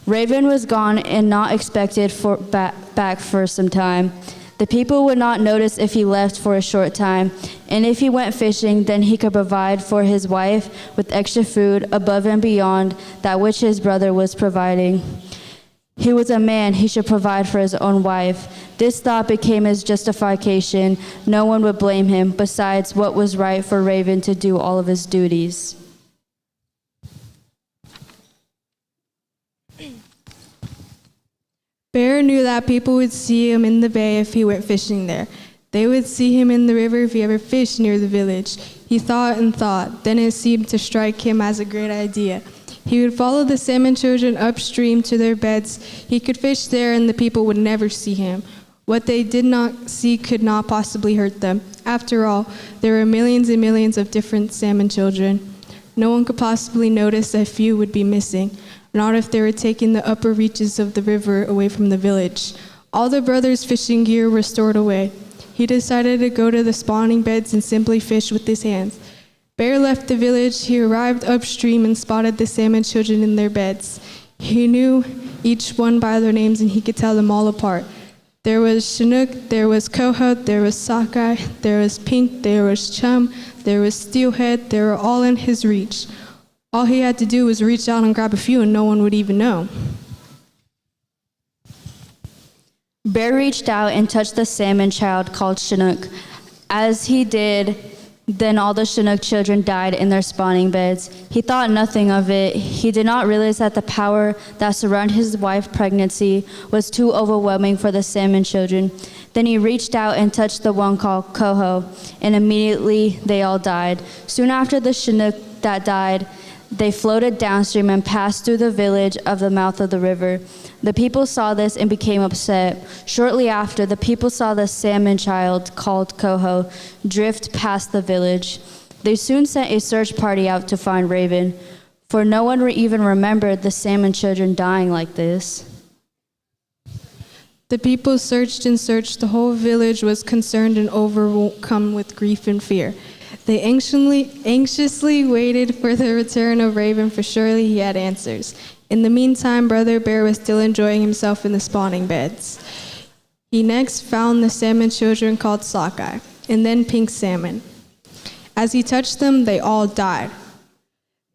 Raven was gone and not expected back for some time. The people would not notice if he left for a short time, and if he went fishing, then he could provide for his wife with extra food above and beyond that which his brother was providing. He was a man, he should provide for his own wife. This thought became his justification. No one would blame him. Besides, what was right for Raven to do all of his duties? Bear knew that people would see him in the bay if he went fishing there. They would see him in the river if he ever fished near the village. He thought and thought. Then it seemed to strike him as a great idea. He would follow the salmon children upstream to their beds. He could fish there and the people would never see him. What they did not see could not possibly hurt them. After all, there were millions and millions of different salmon children. No one could possibly notice that few would be missing, not if they were taking the upper reaches of the river away from the village. All the brothers' fishing gear were stored away. He decided to go to the spawning beds and simply fish with his hands. Bear left the village. He arrived upstream and spotted the salmon children in their beds. He knew each one by their names and he could tell them all apart. There was Chinook, there was Coho, there was Sockeye, there was Pink, there was Chum, there was Steelhead. They were all in his reach. All he had to do was reach out and grab a few and no one would even know. Bear reached out and touched the salmon child called Chinook. As he did, then all the Chinook children died in their spawning beds. He thought nothing of it. He did not realize that the power that surrounded his wife's pregnancy was too overwhelming for the salmon children. Then he reached out and touched the one called Coho, and immediately they all died. Soon after the Chinook that died, they floated downstream and passed through the village of the mouth of the river. The people saw this and became upset. Shortly after, the people saw the salmon child, called Coho, drift past the village. They soon sent a search party out to find Raven, for no one even remembered the salmon children dying like this. The people searched and searched. The whole village was concerned and overcome with grief and fear. They anxiously waited for the return of Raven, for surely he had answers. In the meantime, Brother Bear was still enjoying himself in the spawning beds. He next found the salmon children called Sockeye, and then pink salmon. As he touched them, they all died.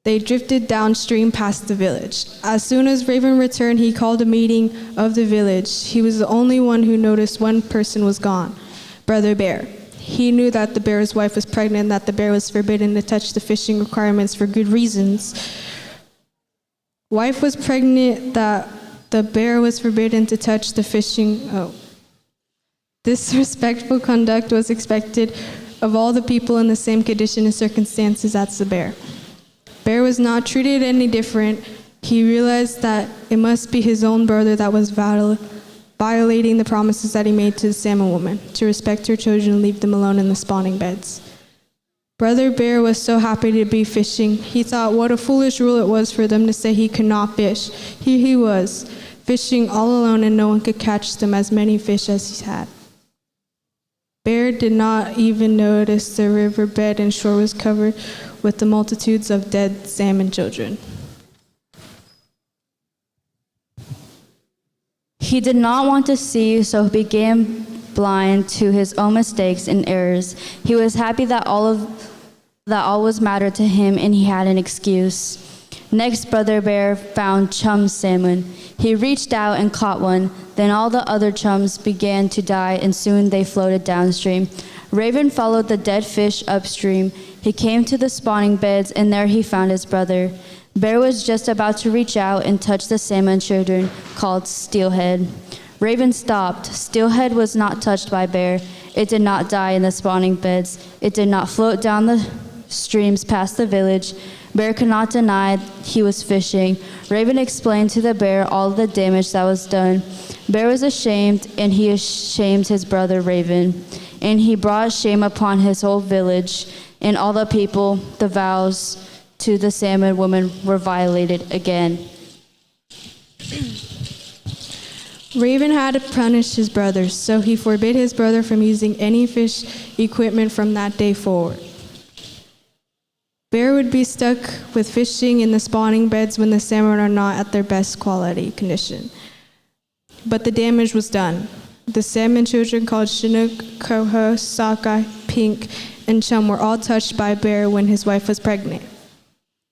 They drifted downstream past the village. As soon as Raven returned, he called a meeting of the village. He was the only one who noticed one person was gone, Brother Bear. He knew that the bear's wife was pregnant and that the bear was forbidden to touch the fishing requirements for good reasons. Wife was pregnant, that the bear was forbidden to touch the fishing. This respectful conduct was expected of all the people in the same condition and circumstances as the bear. Bear was not treated any different. He realized that it must be his own brother that was violating the promises that he made to the salmon woman, to respect her children and leave them alone in the spawning beds. Brother Bear was so happy to be fishing. He thought what a foolish rule it was for them to say he could not fish. Here he was, fishing all alone, and no one could catch them as many fish as he had. Bear did not even notice the riverbed and shore was covered with the multitudes of dead salmon children. He did not want to see, so he became blind to his own mistakes and errors. He was happy that all was mattered to him, and he had an excuse. Next, Brother Bear found chum salmon. He reached out and caught one. Then all the other chums began to die, and soon they floated downstream. Raven followed the dead fish upstream. He came to the spawning beds, and there he found his brother. Bear was just about to reach out and touch the salmon children, called Steelhead. Raven stopped. Steelhead was not touched by Bear. It did not die in the spawning beds. It did not float down the streams past the village. Bear could not deny he was fishing. Raven explained to the bear all the damage that was done. Bear was ashamed, and he ashamed his brother Raven. And he brought shame upon his whole village and all the people. The vows to the salmon woman were violated again. Raven had to punish his brothers, so he forbid his brother from using any fish equipment from that day forward. Bear would be stuck with fishing in the spawning beds when the salmon are not at their best quality condition. But the damage was done. The salmon children called Chinook, Coho, Sockeye, Pink, and Chum were all touched by a bear when his wife was pregnant.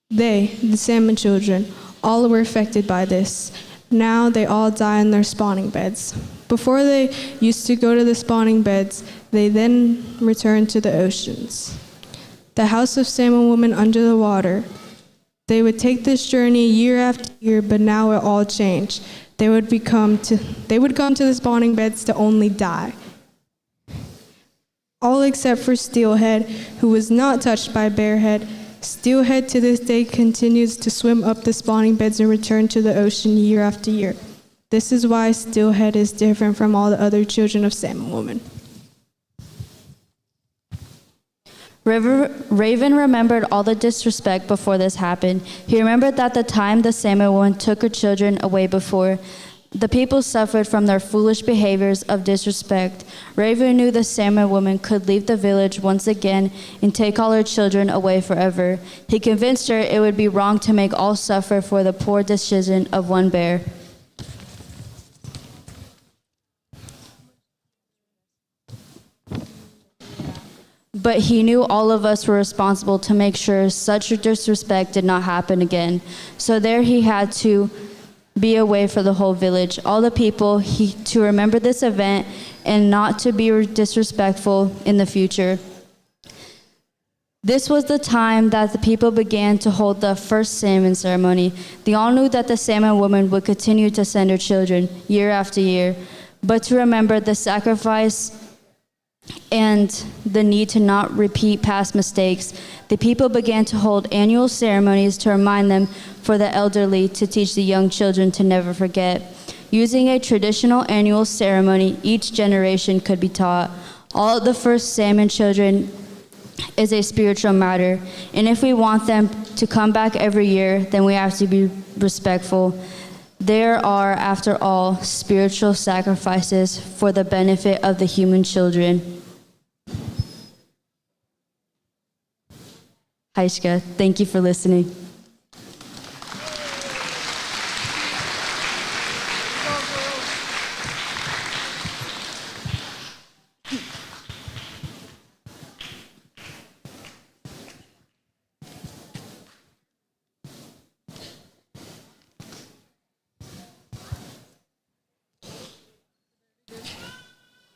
They, the salmon children, all were affected by this. Now they all die in their spawning beds. Before they used to go to the spawning beds, they then returned to the oceans. The house of salmon women under the water. They would take this journey year after year, but now it all changed. They would come to the spawning beds to only die. All except for Steelhead, who was not touched by Bearhead. Steelhead to this day continues to swim up the spawning beds and return to the ocean year after year. This is why Steelhead is different from all the other children of salmon women. Raven remembered all the disrespect before this happened. He remembered that the time the salmon woman took her children away before, the people suffered from their foolish behaviors of disrespect. Raven knew the salmon woman could leave the village once again and take all her children away forever. He convinced her it would be wrong to make all suffer for the poor decision of one bear. But he knew all of us were responsible to make sure such disrespect did not happen again. So there he had to be away for the whole village, all the people, to remember this event and not to be disrespectful in the future. This was the time that the people began to hold the first salmon ceremony. They all knew that the salmon woman would continue to send her children year after year, but to remember the sacrifice and the need to not repeat past mistakes, the people began to hold annual ceremonies to remind them for the elderly to teach the young children to never forget. Using a traditional annual ceremony, each generation could be taught. All of the first salmon children is a spiritual matter, and if we want them to come back every year, then we have to be respectful. There are, after all, spiritual sacrifices for the benefit of the human children. Haishka, thank you for listening.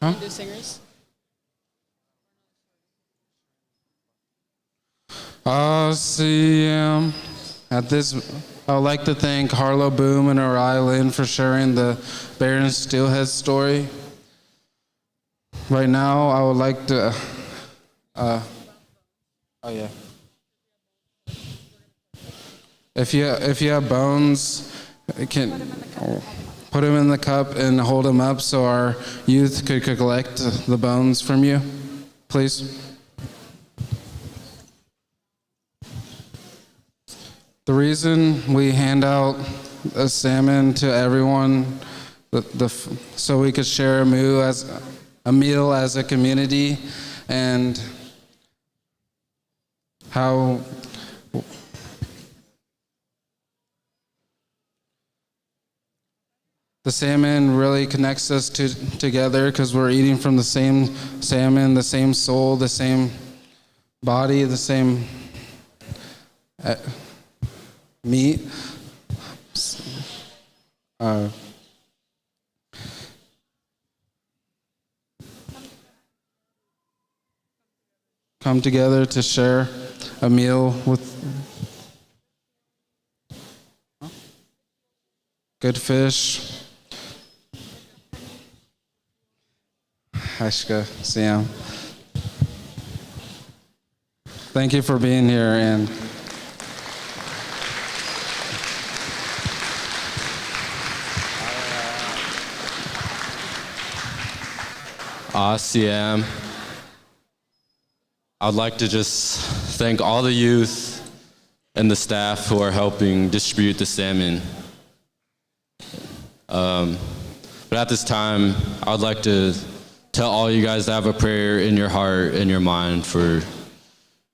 Huh? Do singers? At this, I would like to thank Harlow Boom and Orion Lynn for sharing the Bear and Steelhead story. Right now, I would like to, If you have bones, put them in the cup and hold them up so our youth could collect the bones from you, please. The reason we hand out a salmon to everyone, so we could share a meal as a community, and how the salmon really connects us together because we're eating from the same salmon, the same soul, the same body, the same meat. Come together to share a meal with good fish. Ashka, Siam. Thank you for being here, and ASEAN. I would like to just thank all the youth and the staff who are helping distribute the salmon. But at this time, I would like to tell all you guys to have a prayer in your heart and your mind for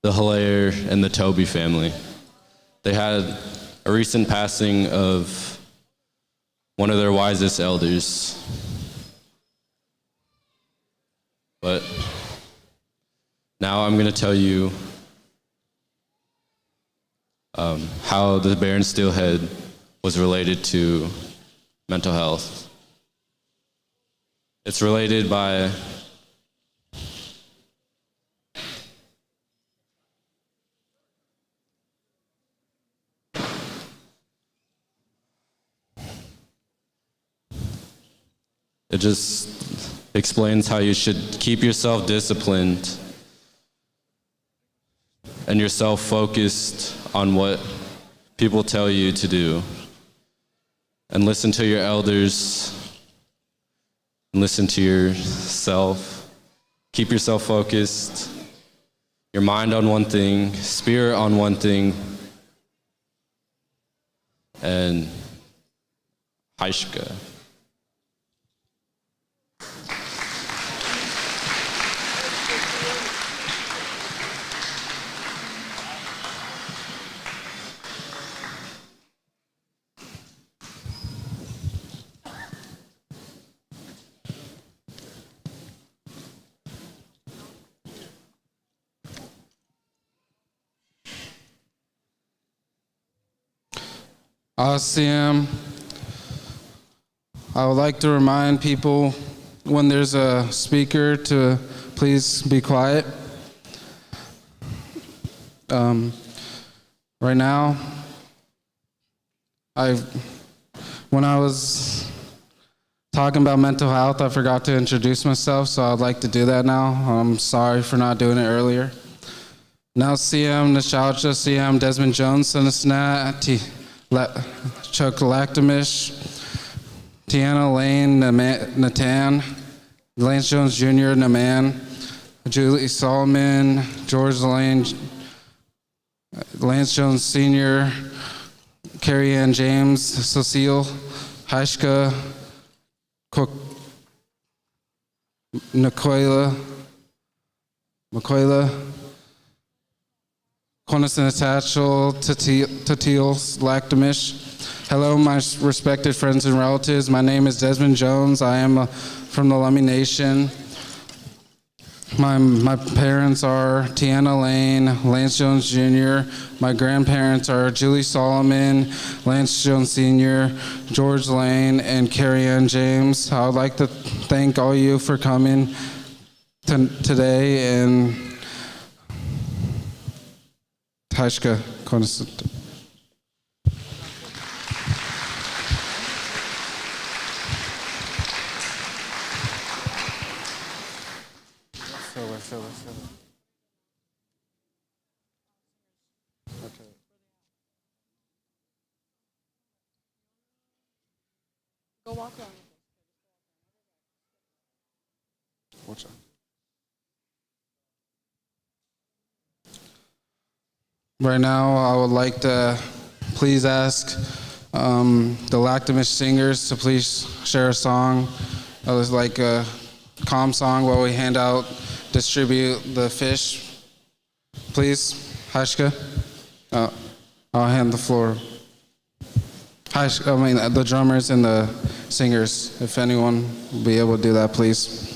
the Hilaire, and the Toby family. They had a recent passing of one of their wisest elders. But now I'm going to tell you how the Baron Steelhead was related to mental health. It's related by it just explains how you should keep yourself disciplined and yourself focused on what people tell you to do. And listen to your elders, and listen to yourself. Keep yourself focused, your mind on one thing, spirit on one thing, and Haishka. ASEAN, I would like to remind people when there's a speaker to please be quiet. Right now, when I was talking about mental health, I forgot to introduce myself, so I'd like to do that now. I'm sorry for not doing it earlier. Now, CM, Nostalgia, CM, Desmond Jones, Sinasnat, Chuck Lactamish, Tiana Lane, Natan, Lance Jones Jr., Naman, Julie Solomon, George Lane, Lance Jones Sr., Carrie Ann James, Cecile, Hashka, Makoila, Coniston Tatchell, Tatil, Lactamish. Hello, my respected friends and relatives. My name is Desmond Jones. I am from the Lummi Nation. My parents are Tiana Lane, Lance Jones Jr. My grandparents are Julie Solomon, Lance Jones Sr., George Lane, and Carrie Ann James. I would like to thank all you for coming today, and Tashka Konisut. Okay. Go walk around. Watch out. Right now, I would like to please ask the Lactamish singers to please share a song. It was like a calm song while we distribute the fish. Please, Hashka. I'll hand the floor. The drummers and the singers. If anyone will be able to do that, please.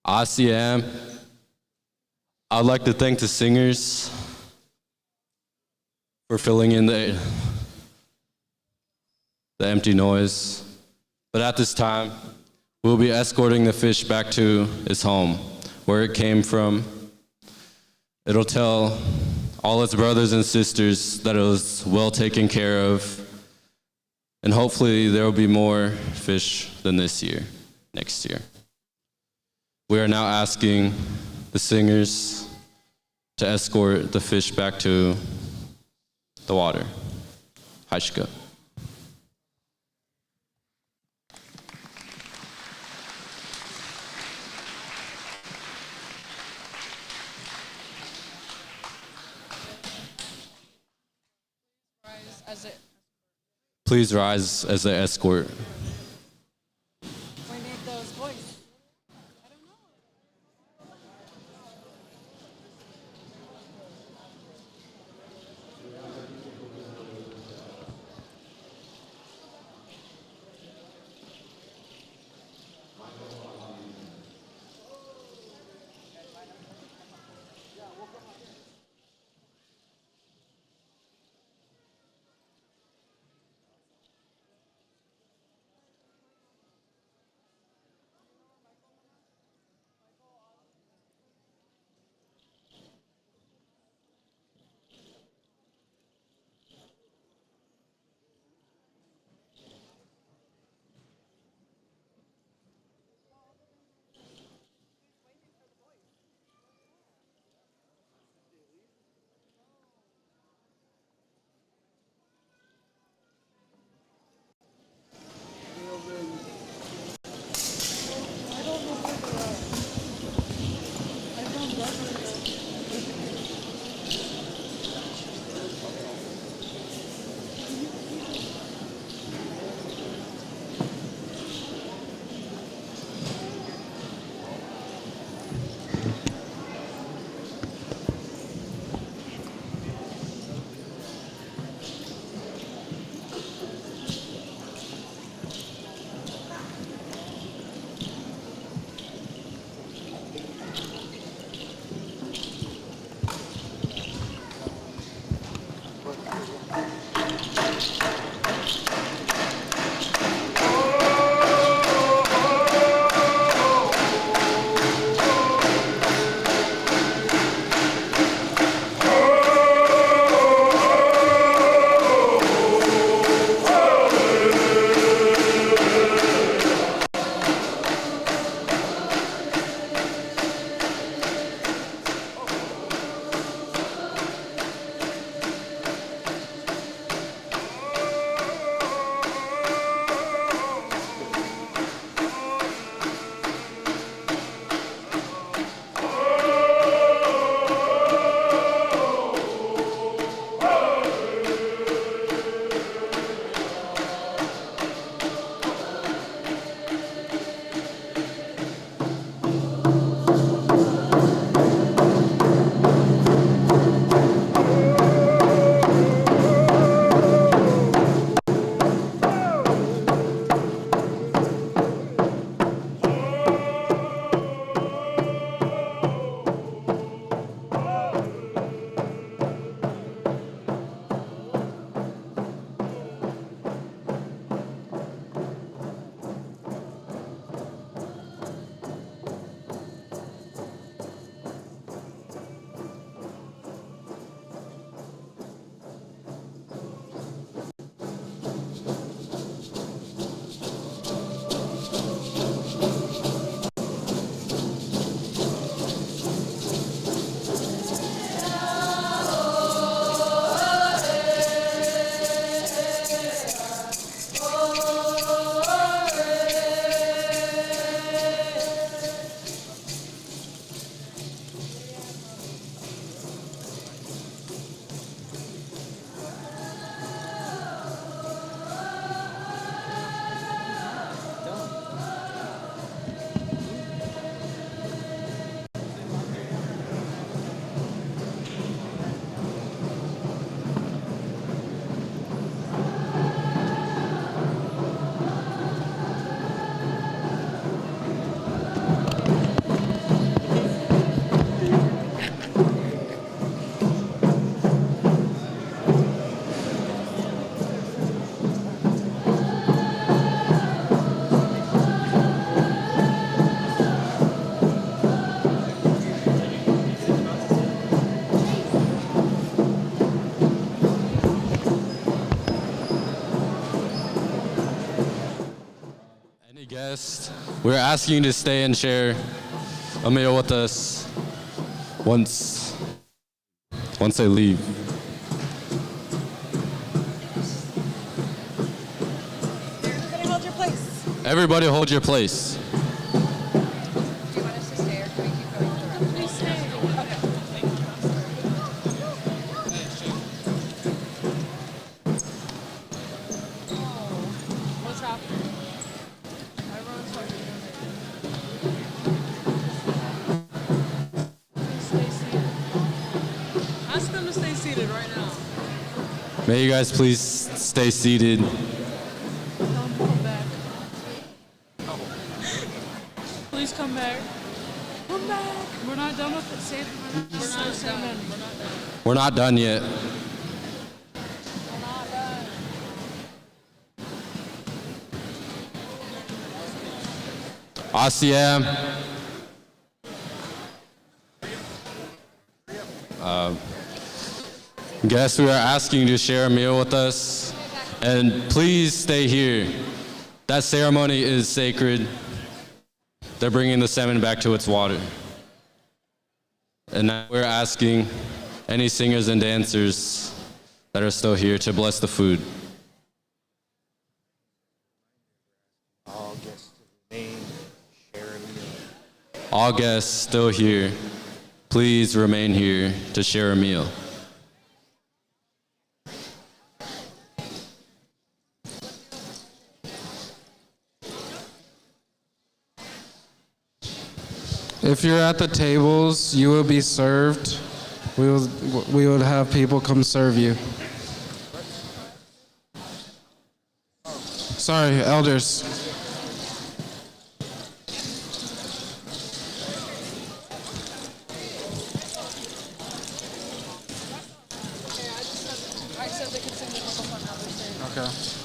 ICM. I'd like to thank the singers for filling in the empty noise. But at this time, we'll be escorting the fish back to its home, where it came from. It'll tell all its brothers and sisters that it was well taken care of, and hopefully there will be more fish than this year, next year. We are now asking the singers to escort the fish back to the water. Haishka. Please rise as the escort. guest, we're asking you to stay and share a meal with us once they leave. Everybody hold your place. Everybody hold your place. Do you want us to stay or can we keep going through? Please stay. What's happening? Everyone's fucking stay seated. Ask them to stay seated right now. May you guys please stay seated. Don't come back. Please come back. Come back. We're not done with it. Say it. We're not done. We're not done. We're not done yet. We're not done. ASEAN. Guests, we are asking you to share a meal with us, and please stay here. That ceremony is sacred. They're bringing the salmon back to its water. And now we're asking any singers and dancers that are still here to bless the food. All guests to remain, share a meal. All guests still here, please remain here to share a meal. If you're at the tables, you will be served. We will have people come serve you. Sorry, elders. I said they could sing the couple fun others. Okay.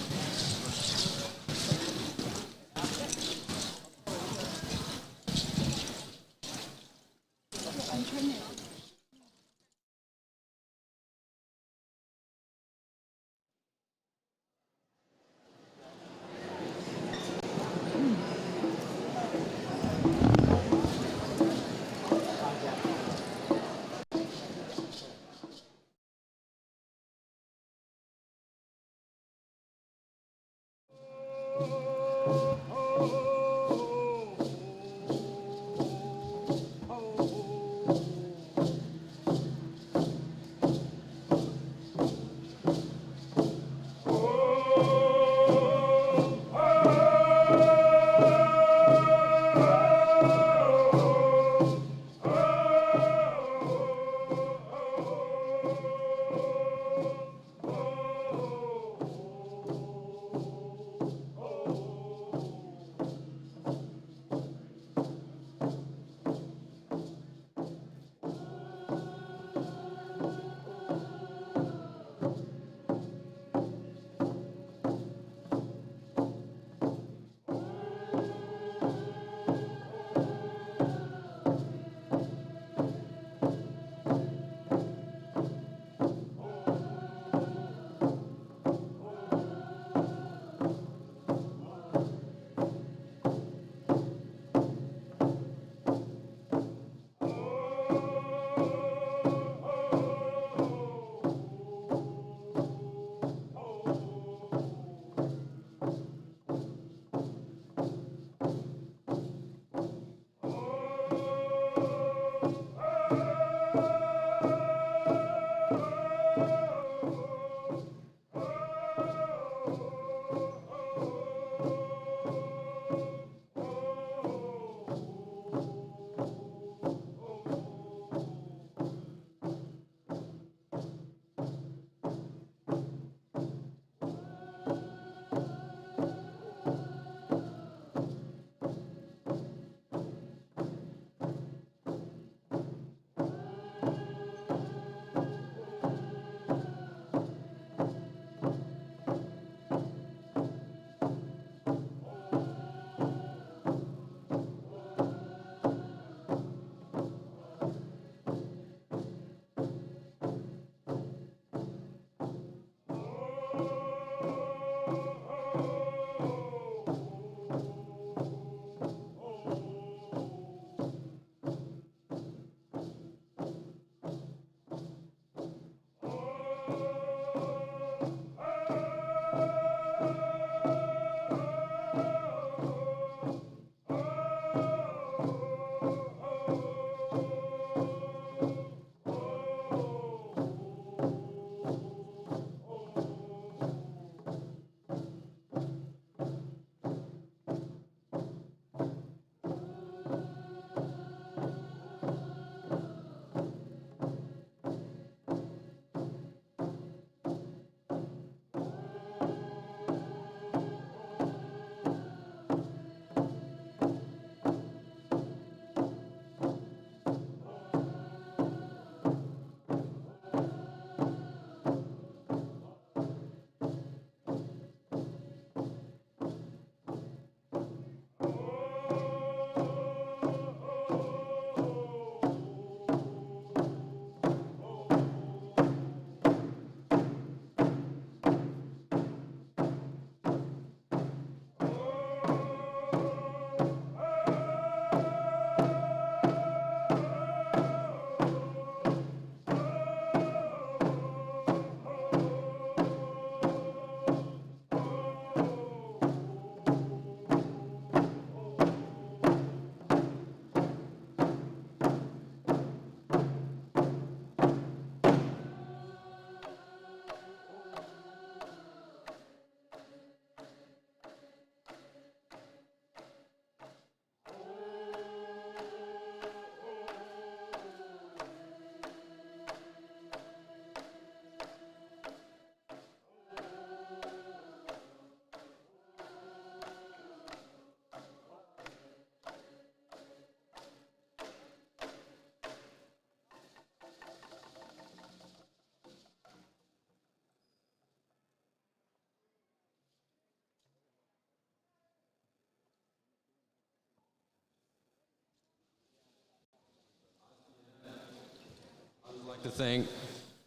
To thank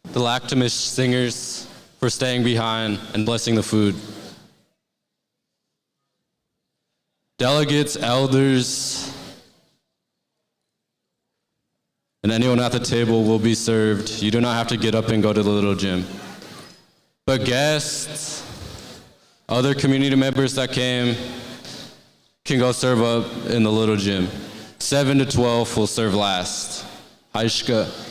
the Lactamish singers for staying behind and blessing the food. Delegates, elders, and anyone at the table will be served. You do not have to get up and go to the little gym. But guests, other community members that came, can go serve up in the little gym. 7 to 12 will serve last. Haishka.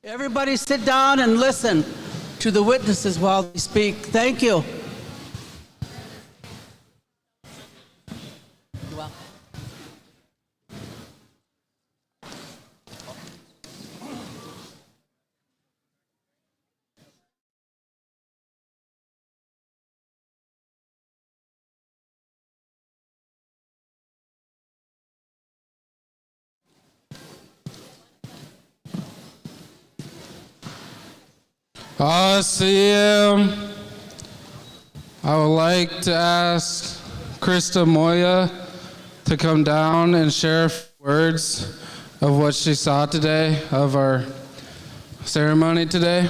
Everybody sit down and listen to the witnesses while they speak. Thank you. You're welcome. CM, I would like to ask Krista Moya to come down and share words of what she saw today, of our ceremony today.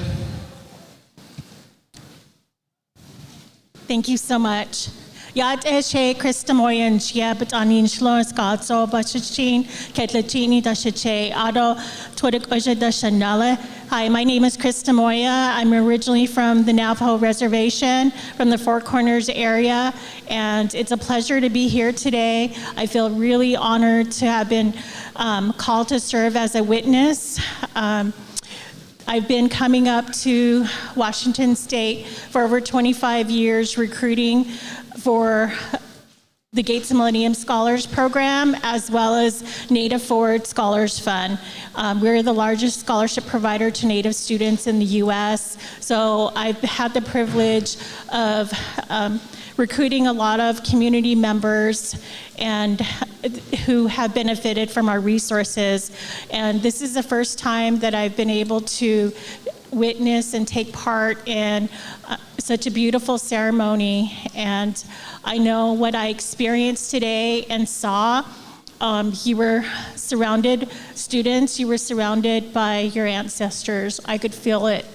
Thank you so much. Yad eshe Krista Moyan Jiab Anin Shlors Gadzo Bachachin Ketlachini Dashache Ado Twidik Oja Dashanala. Hi, my name is Krista Moya. I'm originally from the Navajo Reservation, from the Four Corners area, and it's a pleasure to be here today. I feel really honored to have been called to serve as a witness. I've been coming up to Washington State for over 25 years recruiting for the Gates Millennium Scholars Program, as well as Native Forward Scholars Fund. We're the largest scholarship provider to Native students in the US, so I've had the privilege of recruiting a lot of community members and who have benefited from our resources. And this is the first time that I've been able to witness and take part in such a beautiful ceremony. And I know what I experienced today and saw. You were surrounded, students, you were surrounded by your ancestors. I could feel it.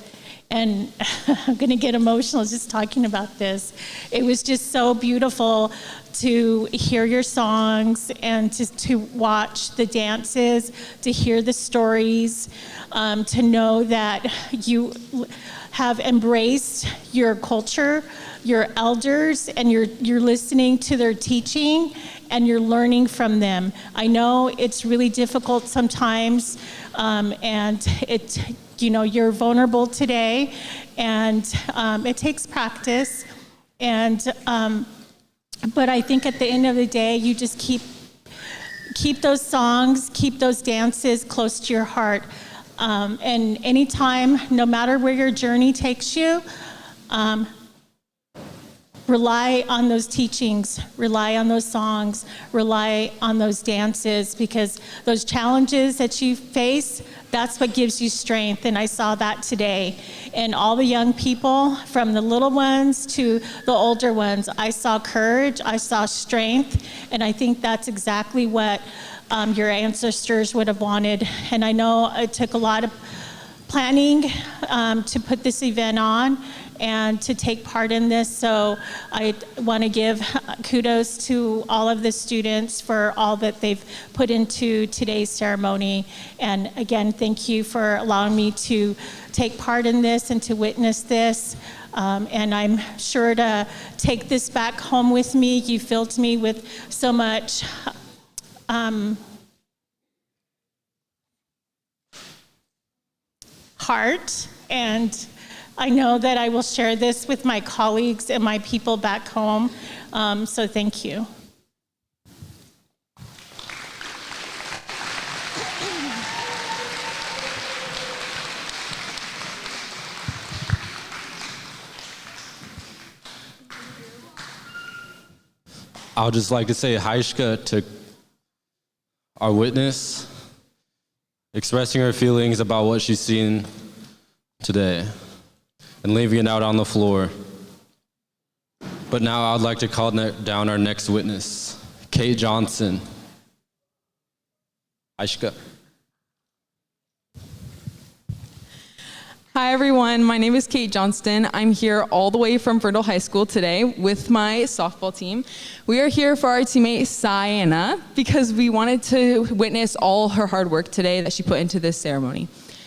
And I'm going to get emotional just talking about this. It was just so beautiful to hear your songs and to watch the dances, to hear the stories, to know that you have embraced your culture, your elders, and you're listening to their teaching and you're learning from them. I know it's really difficult sometimes, and you're vulnerable today, and it takes practice. But I think at the end of the day, you just keep those songs, keep those dances close to your heart. And anytime, no matter where your journey takes you, rely on those teachings, rely on those songs, rely on those dances, because those challenges that you face, that's what gives you strength. And I saw that today. And all the young people, from the little ones to the older ones, I saw courage, I saw strength, and I think that's exactly what your ancestors would have wanted. And I know it took a lot of planning to put this event on and to take part in this. So I want to give kudos to all of the students for all that they've put into today's ceremony. And again, thank you for allowing me to take part in this and to witness this. And I'm sure to take this back home with me. You filled me with so much heart, and I know that I will share this with my colleagues and my people back home. So thank you. I would just like to say Haishka to our witness, expressing her feelings about what she's seen today and leaving it out on the floor. But now I'd like to call down our next witness, Kate Johnson. Aishka. Hi everyone, my name is Kate Johnston. I'm here all the way from Ferndale High School today with my softball team. We are here for our teammate Sienna because we wanted to witness all her hard work today that she put into this ceremony.